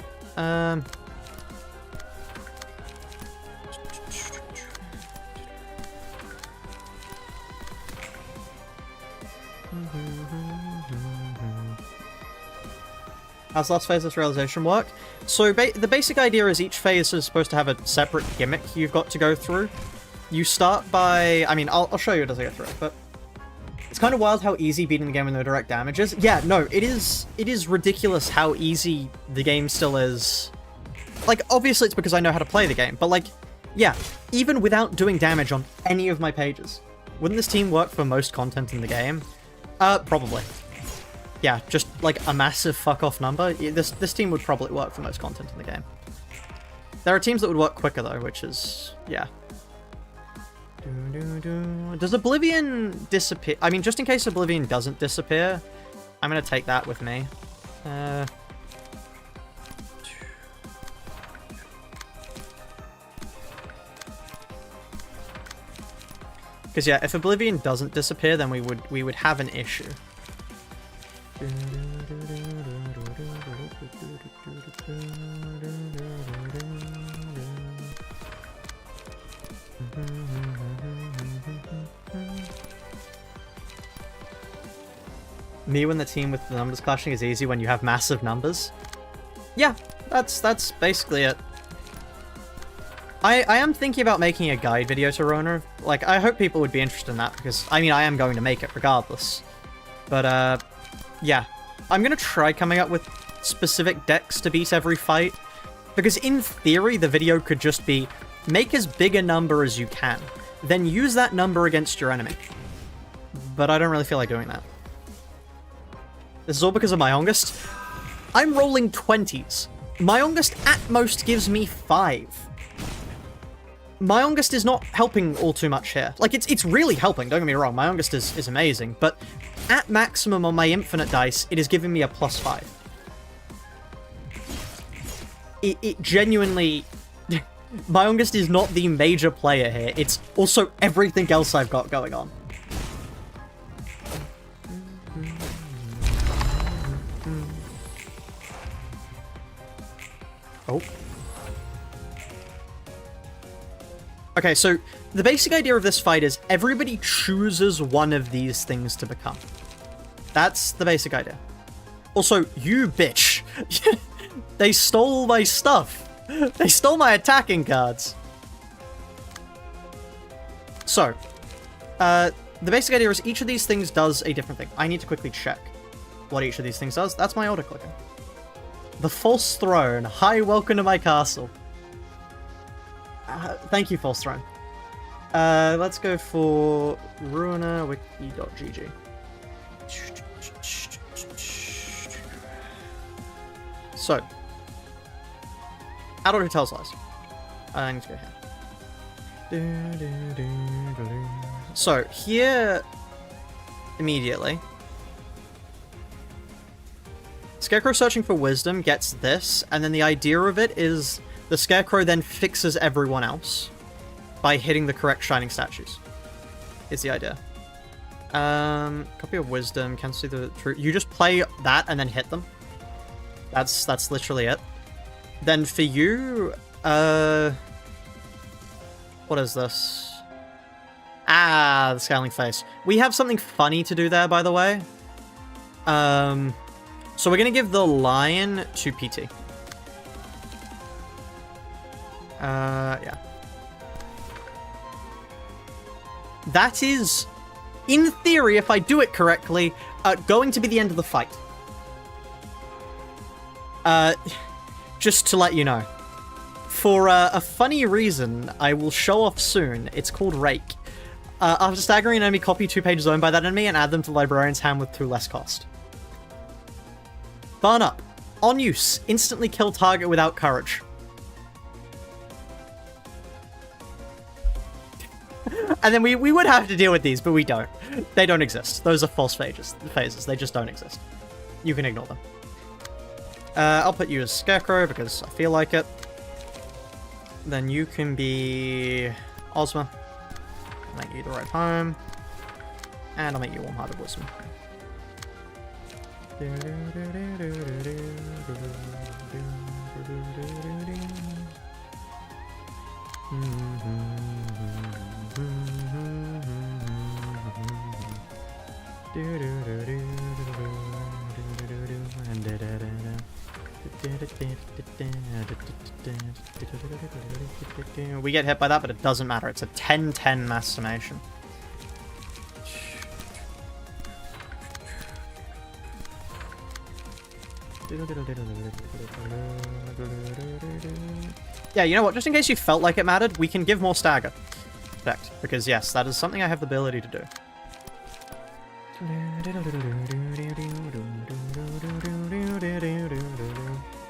How's last phase's realization work? So the basic idea is each phase is supposed to have a separate gimmick you've got to go through. You start by... I mean, I'll show you as I go through it, but... It's kind of wild how easy beating the game with no direct damage is. Yeah, no, it is ridiculous how easy the game still is. Like, obviously it's because I know how to play the game, but like, yeah, even without doing damage on any of my pages, wouldn't this team work for most content in the game? Probably. Yeah, just like a massive fuck-off number. This team would probably work for most content in the game. There are teams that would work quicker though, which is, yeah. Does Oblivion disappear? I mean, just in case Oblivion doesn't disappear, I'm gonna take that with me. Because yeah, if Oblivion doesn't disappear, then we would have an issue. Me when the team with the numbers clashing is easy when you have massive numbers. Yeah, that's basically it. I am thinking about making a guide video to Rona. Like, I hope people would be interested in that, because, I mean, I am going to make it regardless. But, yeah. I'm gonna try coming up with specific decks to beat every fight, because in theory, the video could just be, make as big a number as you can, then use that number against your enemy. But I don't really feel like doing that. This is all because of my Ongest. I'm rolling 20s. My Ongest at most gives me 5. My Ongest is not helping all too much here. Like, it's really helping, don't get me wrong. My Ongest is amazing, but at maximum on my infinite dice, it is giving me a +5. It genuinely... My Ongest is not the major player here. It's also everything else I've got going on. Oh. Okay, so the basic idea of this fight is everybody chooses one of these things to become. That's the basic idea. Also, you bitch. They stole my stuff. They stole my attacking cards. So, the basic idea is each of these things does a different thing. I need to quickly check what each of these things does. That's my auto clicker. The False Throne. Hi, welcome to my castle. Thank you, False Throne. Let's go for ruinawiki.gg. So, Adult Who Tells Lies. I need to go here. So, here, immediately, Scarecrow searching for wisdom gets this, and then the idea of it is the Scarecrow then fixes everyone else by hitting the correct shining statues. Is the idea. Copy of wisdom, can't see the truth. You just play that and then hit them. That's literally it. Then for you, what is this? Ah, the Scaling Face. We have something funny to do there, by the way. So we're gonna give the lion to PT. Yeah. That is, in theory, if I do it correctly, going to be the end of the fight. Just to let you know. For a funny reason I will show off soon, it's called Rake. After staggering an enemy, copy 2 pages owned by that enemy and add them to the librarian's hand with 2 less cost. Burn up. On use. Instantly kill target without courage. And then we would have to deal with these, but we don't. They don't exist. Those are false phases. They just don't exist. You can ignore them. I'll put you as Scarecrow because I feel like it. Then you can be Ozma. I'll make you the Right Home. And I'll make you Warm-Hearted Wisdom. We get hit by that, but it doesn't matter. It's a 10-10 mass summation. Yeah, you know what? Just in case you felt like it mattered, we can give more stagger effect. Because yes, that is something I have the ability to do.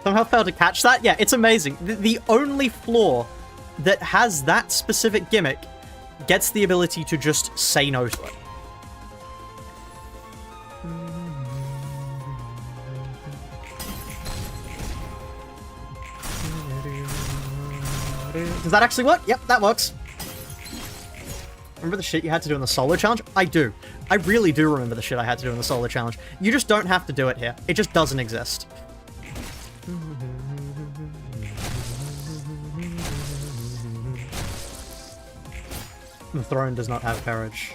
Somehow failed to catch that? Yeah, it's amazing. The only floor that has that specific gimmick gets the ability to just say no to it. Does that actually work? Yep, that works. Remember the shit you had to do in the solo challenge? I do. I really do remember the shit I had to do in the solo challenge. You just don't have to do it here. It just doesn't exist. The throne does not have courage.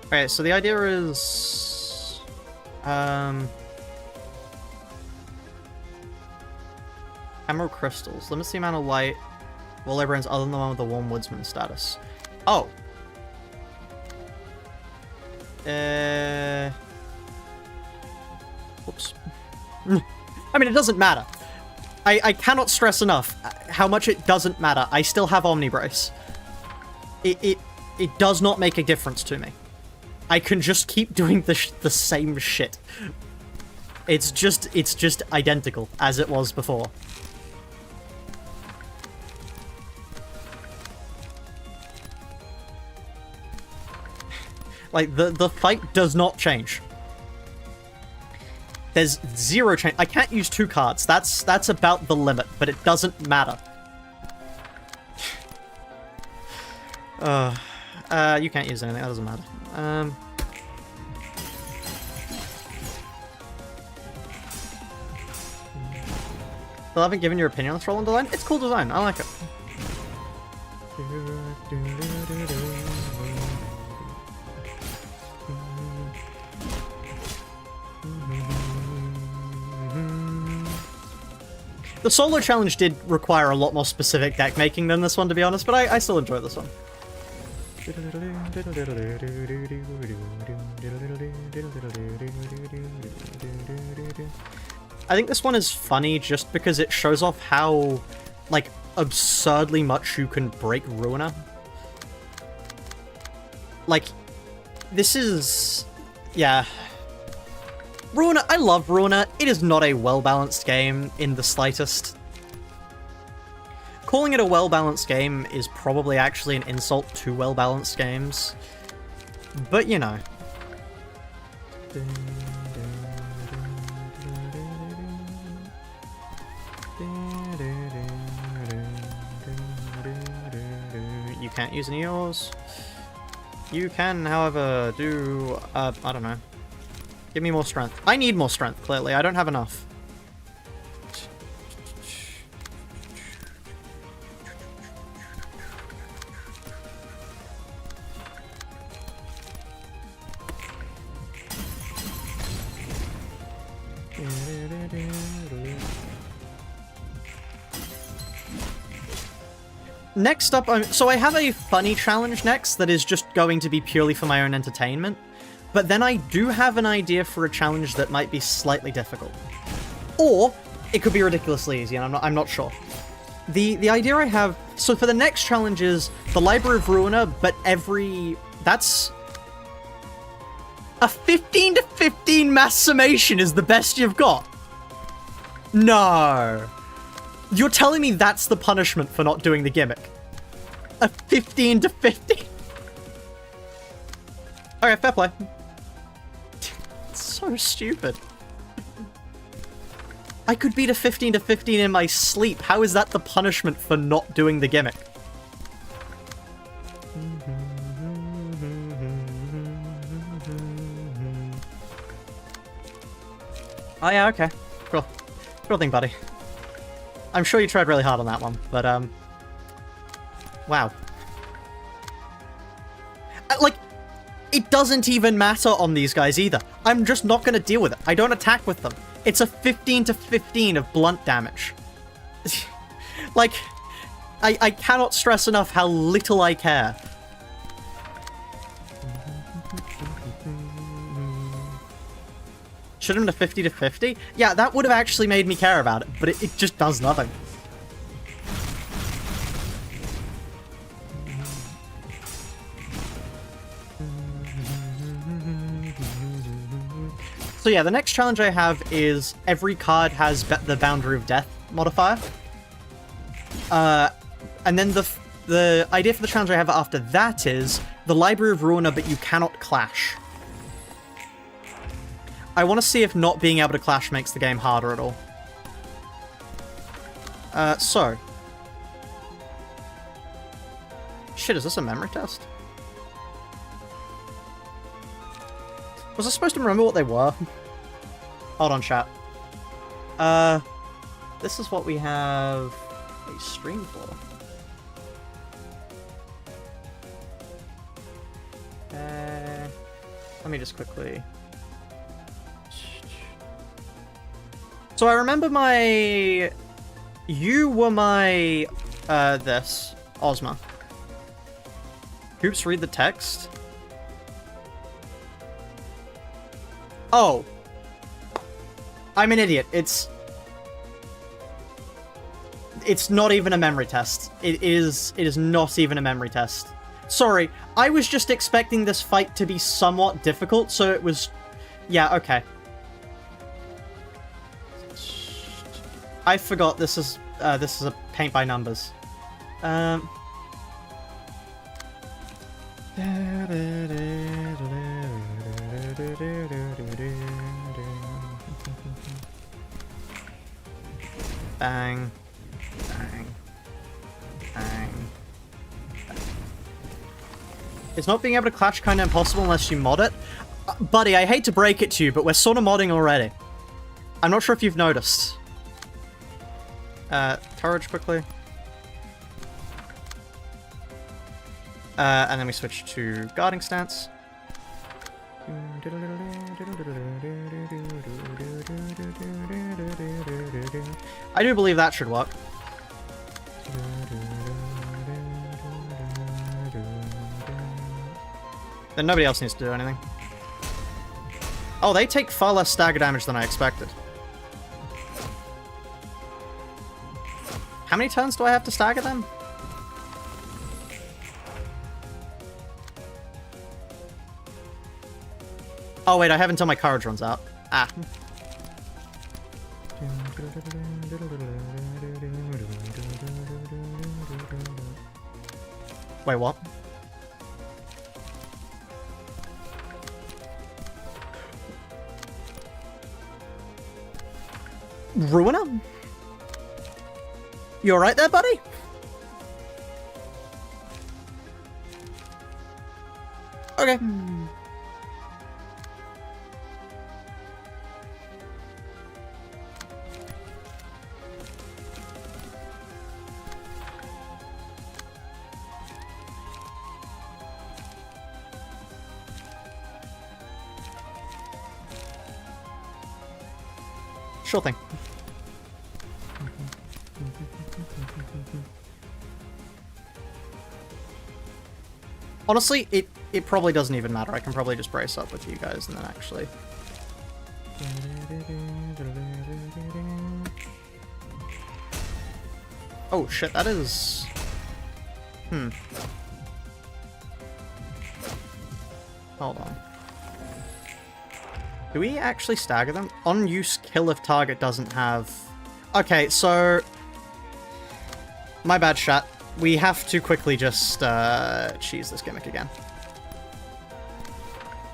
Okay, so the idea is... Emerald crystals. Limits the amount of light while librarians other than the one with the Warm Woodsman status. Oh. Whoops. I mean, it doesn't matter. I cannot stress enough how much it doesn't matter. I still have Omnibrace. It does not make a difference to me. I can just keep doing the same shit. It's just identical as it was before. Like, the fight does not change. There's 0 change. I can't use 2 cards. That's about the limit, but it doesn't matter. You can't use anything. That doesn't matter. Still haven't given your opinion on this Roland design? It's cool design. I like it. The solo challenge did require a lot more specific deck making than this one, to be honest, but I still enjoy this one. I think this one is funny just because it shows off how, like, absurdly much you can break Ruiner. Like, this is... yeah. Ruiner, I love Ruiner. It is not a well-balanced game in the slightest. Calling it a well-balanced game is probably actually an insult to well-balanced games. But, you know. You can't use any of yours. You can, however, do... I don't know. Give me more strength. I need more strength, clearly. I don't have enough. Next up, so I have a funny challenge next that is just going to be purely for my own entertainment, but then I do have an idea for a challenge that might be slightly difficult. Or, it could be ridiculously easy, and I'm not sure. The idea I have... So for the next challenge is the Library of Ruina, but that's... A 15 to 15 mass summation is the best you've got? No. You're telling me that's the punishment for not doing the gimmick? A 15 to 15? Okay, fair play. It's so stupid. I could beat a 15 to 15 in my sleep. How is that the punishment for not doing the gimmick? Oh yeah, okay. Cool. Cool thing, buddy. I'm sure you tried really hard on that one, but, wow. Like, it doesn't even matter on these guys either. I'm just not gonna deal with it. I don't attack with them. It's a 15 to 15 of blunt damage. Like, I cannot stress enough how little I care. Should have been a 50 to 50? Yeah, that would have actually made me care about it, but it just does nothing. So yeah, the next challenge I have is every card has the Boundary of Death modifier. And then the idea for the challenge I have after that is the Library of Ruina, but you cannot clash. I want to see if not being able to clash makes the game harder at all. So. Shit, is this a memory test? Was I supposed to remember what they were? Hold on, chat. This is what we have a stream for. Let me just quickly... So I remember you were my, Ozma. Oops, read the text. Oh. I'm an idiot. It's not even a memory test. It is not even a memory test. Sorry, I was just expecting this fight to be somewhat difficult, so it was... Yeah, okay. I forgot this is a paint by numbers. Bang, bang, bang. Is not being able to clash kind of impossible unless you mod it? Buddy, I hate to break it to you, but we're sort of modding already. I'm not sure if you've noticed. Courage quickly. And then we switch to guarding stance. I do believe that should work. Then nobody else needs to do anything. Oh, they take far less stagger damage than I expected. How many turns do I have to stagger them? Oh wait, I have until my courage runs out. Ah. Wait, what? Ruiner? You alright there, buddy? Okay. Sure thing. Honestly, it probably doesn't even matter. I can probably just brace up with you guys and then actually... Oh shit, that is... Hold on. Do we actually stagger them? On use kill if target doesn't have... Okay, so... My bad, chat. We have to quickly just cheese this gimmick again.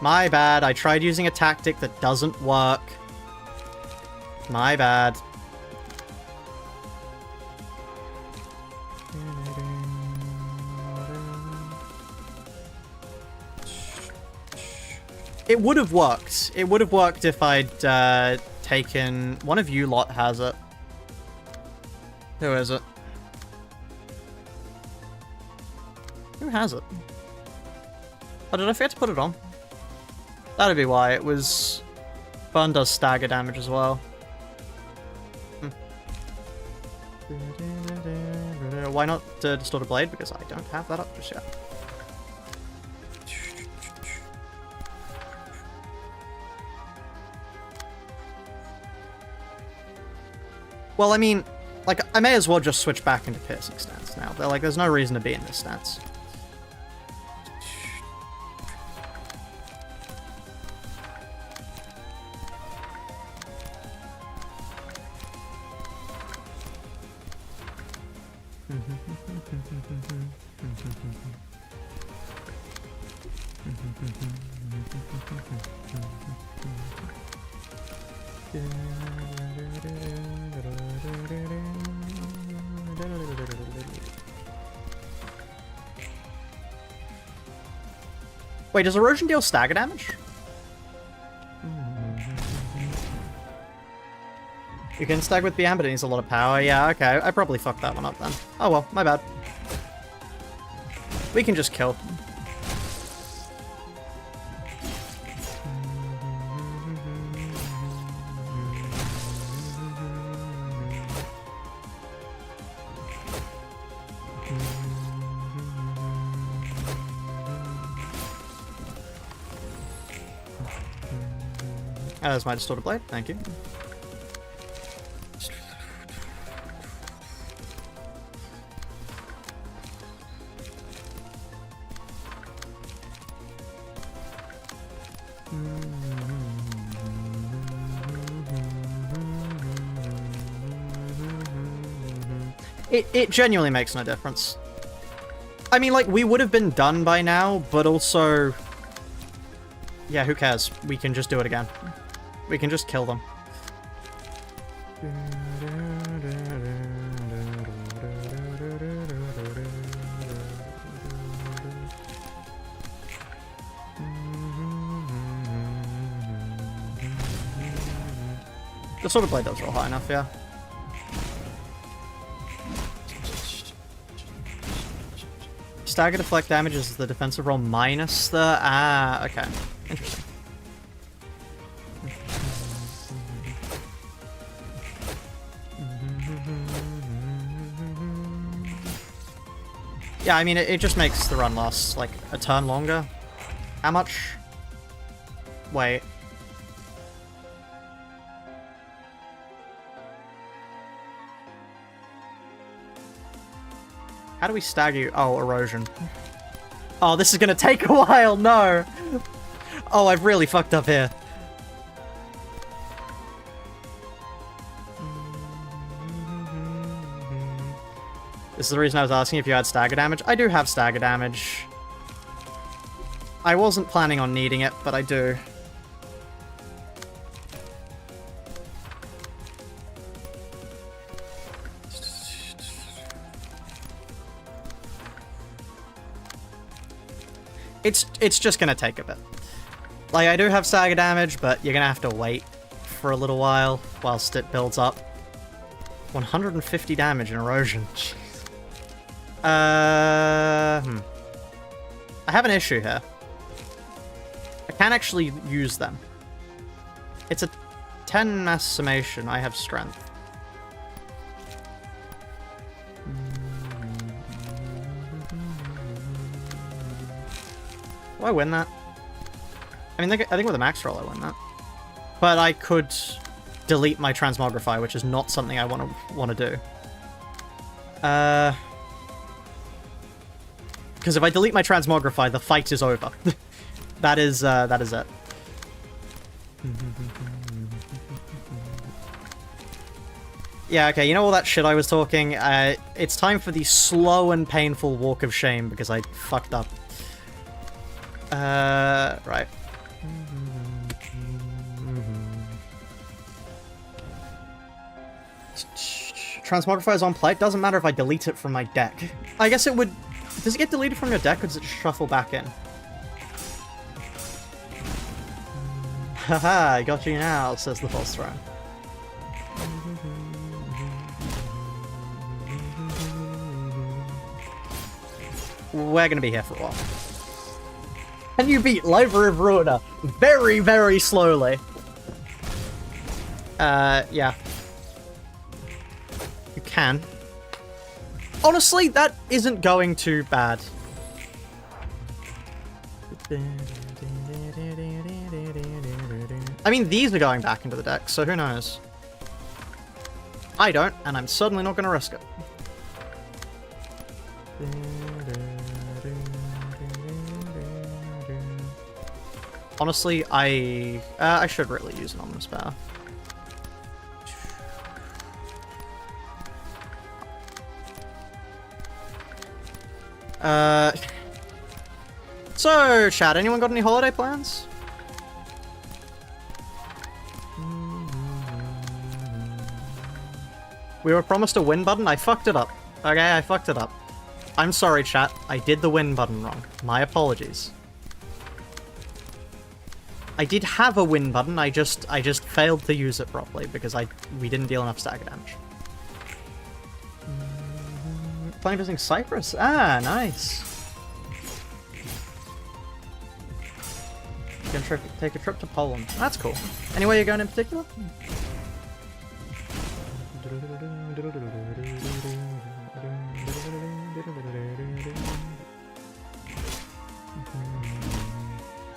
My bad. I tried using a tactic that doesn't work. My bad. It would have worked. It would have worked if I'd taken... One of you lot has it. Who is it? Who has it? Oh, did I forget to put it on? That'd be why. It was... Burn does stagger damage as well. Why not Distorted Blade? Because I don't have that up just yet. Well, I mean, like, I may as well just switch back into piercing stance now. Like, there's no reason to be in this stance. Wait, does erosion deal stagger damage? You can stag with BM, but it needs a lot of power. Yeah, okay. I probably fucked that one up then. Oh well, my bad. We can just kill. There's my Distorted Blade, thank you. It genuinely makes no difference. I mean, like, we would have been done by now, but also... Yeah, who cares? We can just do it again. We can just kill them. The Sword of Blade does roll high enough, yeah. Stagger deflect damage is the defensive roll minus the... Ah, okay. Interesting. Yeah, I mean, it just makes the run last, like, a turn longer. How much? Wait. How do we stagger you? Oh, erosion. Oh, this is gonna take a while, no! Oh, I've really fucked up here. This is the reason I was asking if you had stagger damage. I do have stagger damage. I wasn't planning on needing it, but I do. It's just gonna take a bit. Like, I do have stagger damage, but you're gonna have to wait for a little while whilst it builds up. 150 damage in erosion. Jeez. I have an issue here. I can't actually use them. It's a 10 mass summation. I have strength. Do I win that? I mean, I think with a max roll I win that. But I could delete my transmogrify, which is not something I want to do. Because if I delete my transmogrify, the fight is over. that is it. Yeah, okay, you know all that shit I was talking? It's time for the slow and painful walk of shame because I fucked up. Right. Transmogrify is on play. It doesn't matter if I delete it from my deck. I guess it would... Does it get deleted from your deck or does it shuffle back in? Haha, I got you now, says the false throne. We're gonna be here for a while. And you beat Library of Ruina very, very slowly. Yeah. You can. Honestly, that isn't going too bad. I mean, these are going back into the deck, so who knows? I don't, and I'm certainly not gonna risk it. Honestly, I should really use an Ominous Power. So, chat, anyone got any holiday plans? We were promised a win button, I fucked it up. Okay, I fucked it up. I'm sorry, chat, I did the win button wrong. My apologies. I did have a win button, I just failed to use it properly because we didn't deal enough stagger damage. Planning visiting Cyprus? Ah, nice. You can take a trip to Poland. That's cool. Anywhere you're going in particular?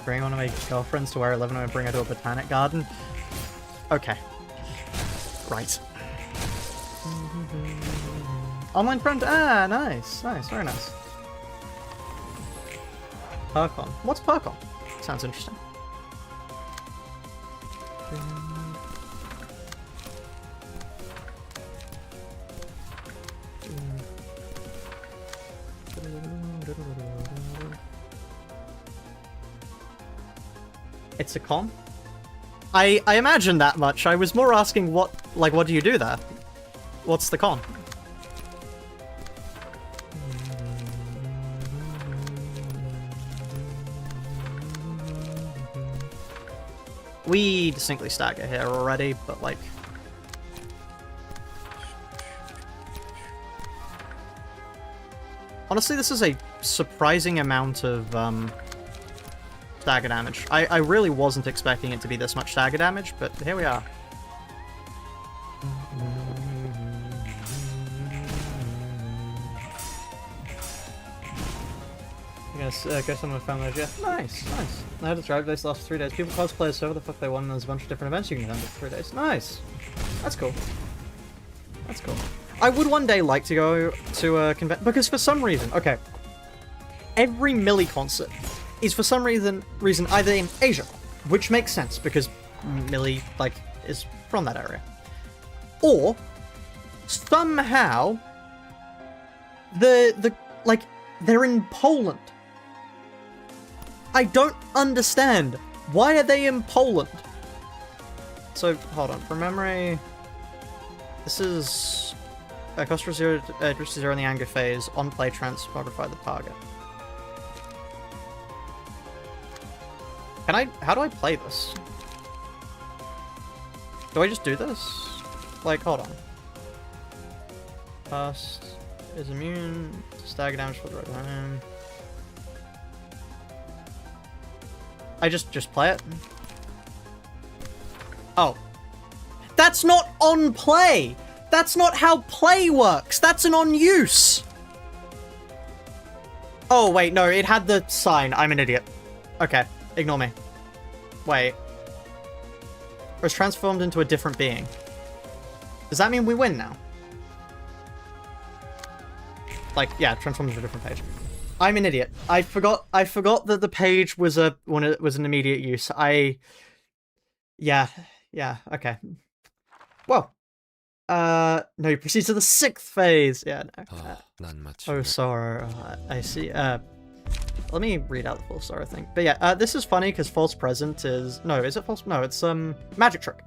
Bring one of my girlfriends to where I live and I bring her to a botanic garden. Okay. Right. Online friend? Ah, nice. Nice, very nice. Percon. What's Percon? Sounds interesting. It's a con? I imagine that much. I was more asking what do you do there? What's the con? We distinctly stagger here already, but like... Honestly, this is a surprising amount of stagger damage. I really wasn't expecting it to be this much stagger damage, but here we are. Go somewhere with family, yeah. Nice, nice. I had to drive this last 3 days. People cosplay as whatever the fuck they want, and there's a bunch of different events you can attend for 3 days. Nice. That's cool. That's cool. I would one day like to go to a convention, because for some reason, okay, every Millie concert is for some reason either in Asia, which makes sense, because Millie, like, is from that area, or somehow they're in Poland. I don't understand. Why are they in Poland? So, hold on. From memory, this is cost for 0 in the anger phase. On play, transmogrify the target. Can I? How do I play this? Do I just do this? Like, hold on. Past is immune to stagger damage for the right time. I just play it. Oh. That's not on play! That's not how play works! That's an on use! Oh, wait, no, it had the sign. I'm an idiot. Okay, ignore me. Wait. Or it's transformed into a different being. Does that mean we win now? Like, yeah, transformed into a different page. I'm an idiot. I forgot that the page was an immediate use. Yeah, okay. Well. No, you proceed to the 6th phase. Yeah, no. Not much. Oh, sorrow. I see. Let me read out the full sorrow thing. But yeah, this is funny because false present is... No, is it false? No, it's, magic trick.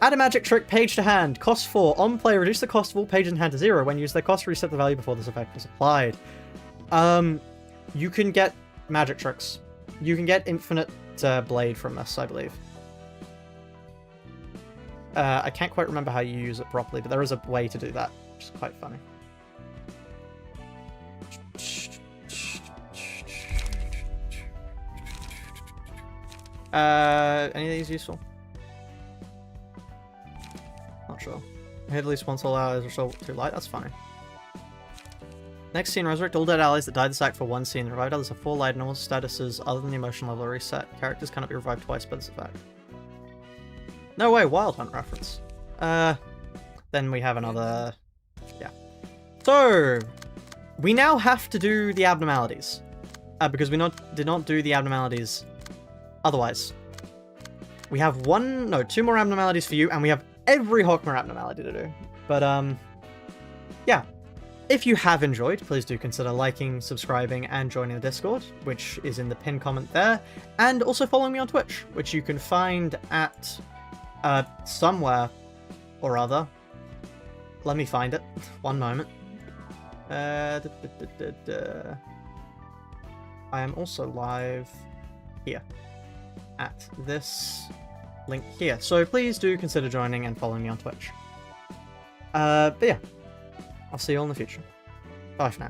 Add a magic trick page to hand. Cost 4. On play, reduce the cost of all pages in hand to 0. When used, their cost reset the value before this effect was applied. You can get magic tricks. You can get infinite blade from this, I believe. I can't quite remember how you use it properly, but there is a way to do that, which is quite funny. Any of these useful? Not sure. I hit at least once all allies or so too light. That's funny. Next scene, resurrect all dead allies that died this act for one scene. Revived others are full light and all statuses other than the emotion level are reset. Characters cannot be revived twice by this effect. No way, Wild Hunt reference. Then we have another... Yeah. So, we now have to do the abnormalities. Because we did not do the abnormalities otherwise. We have 2 more abnormalities for you, and we have every Hawkmare abnormality to do. But, yeah. If you have enjoyed, please do consider liking, subscribing, and joining the Discord, which is in the pinned comment there. And also following me on Twitch, which you can find at... somewhere or other. Let me find it. One moment. I am also live here at this link here. So please do consider joining and following me on Twitch. But yeah, I'll see you all in the future. Bye for now.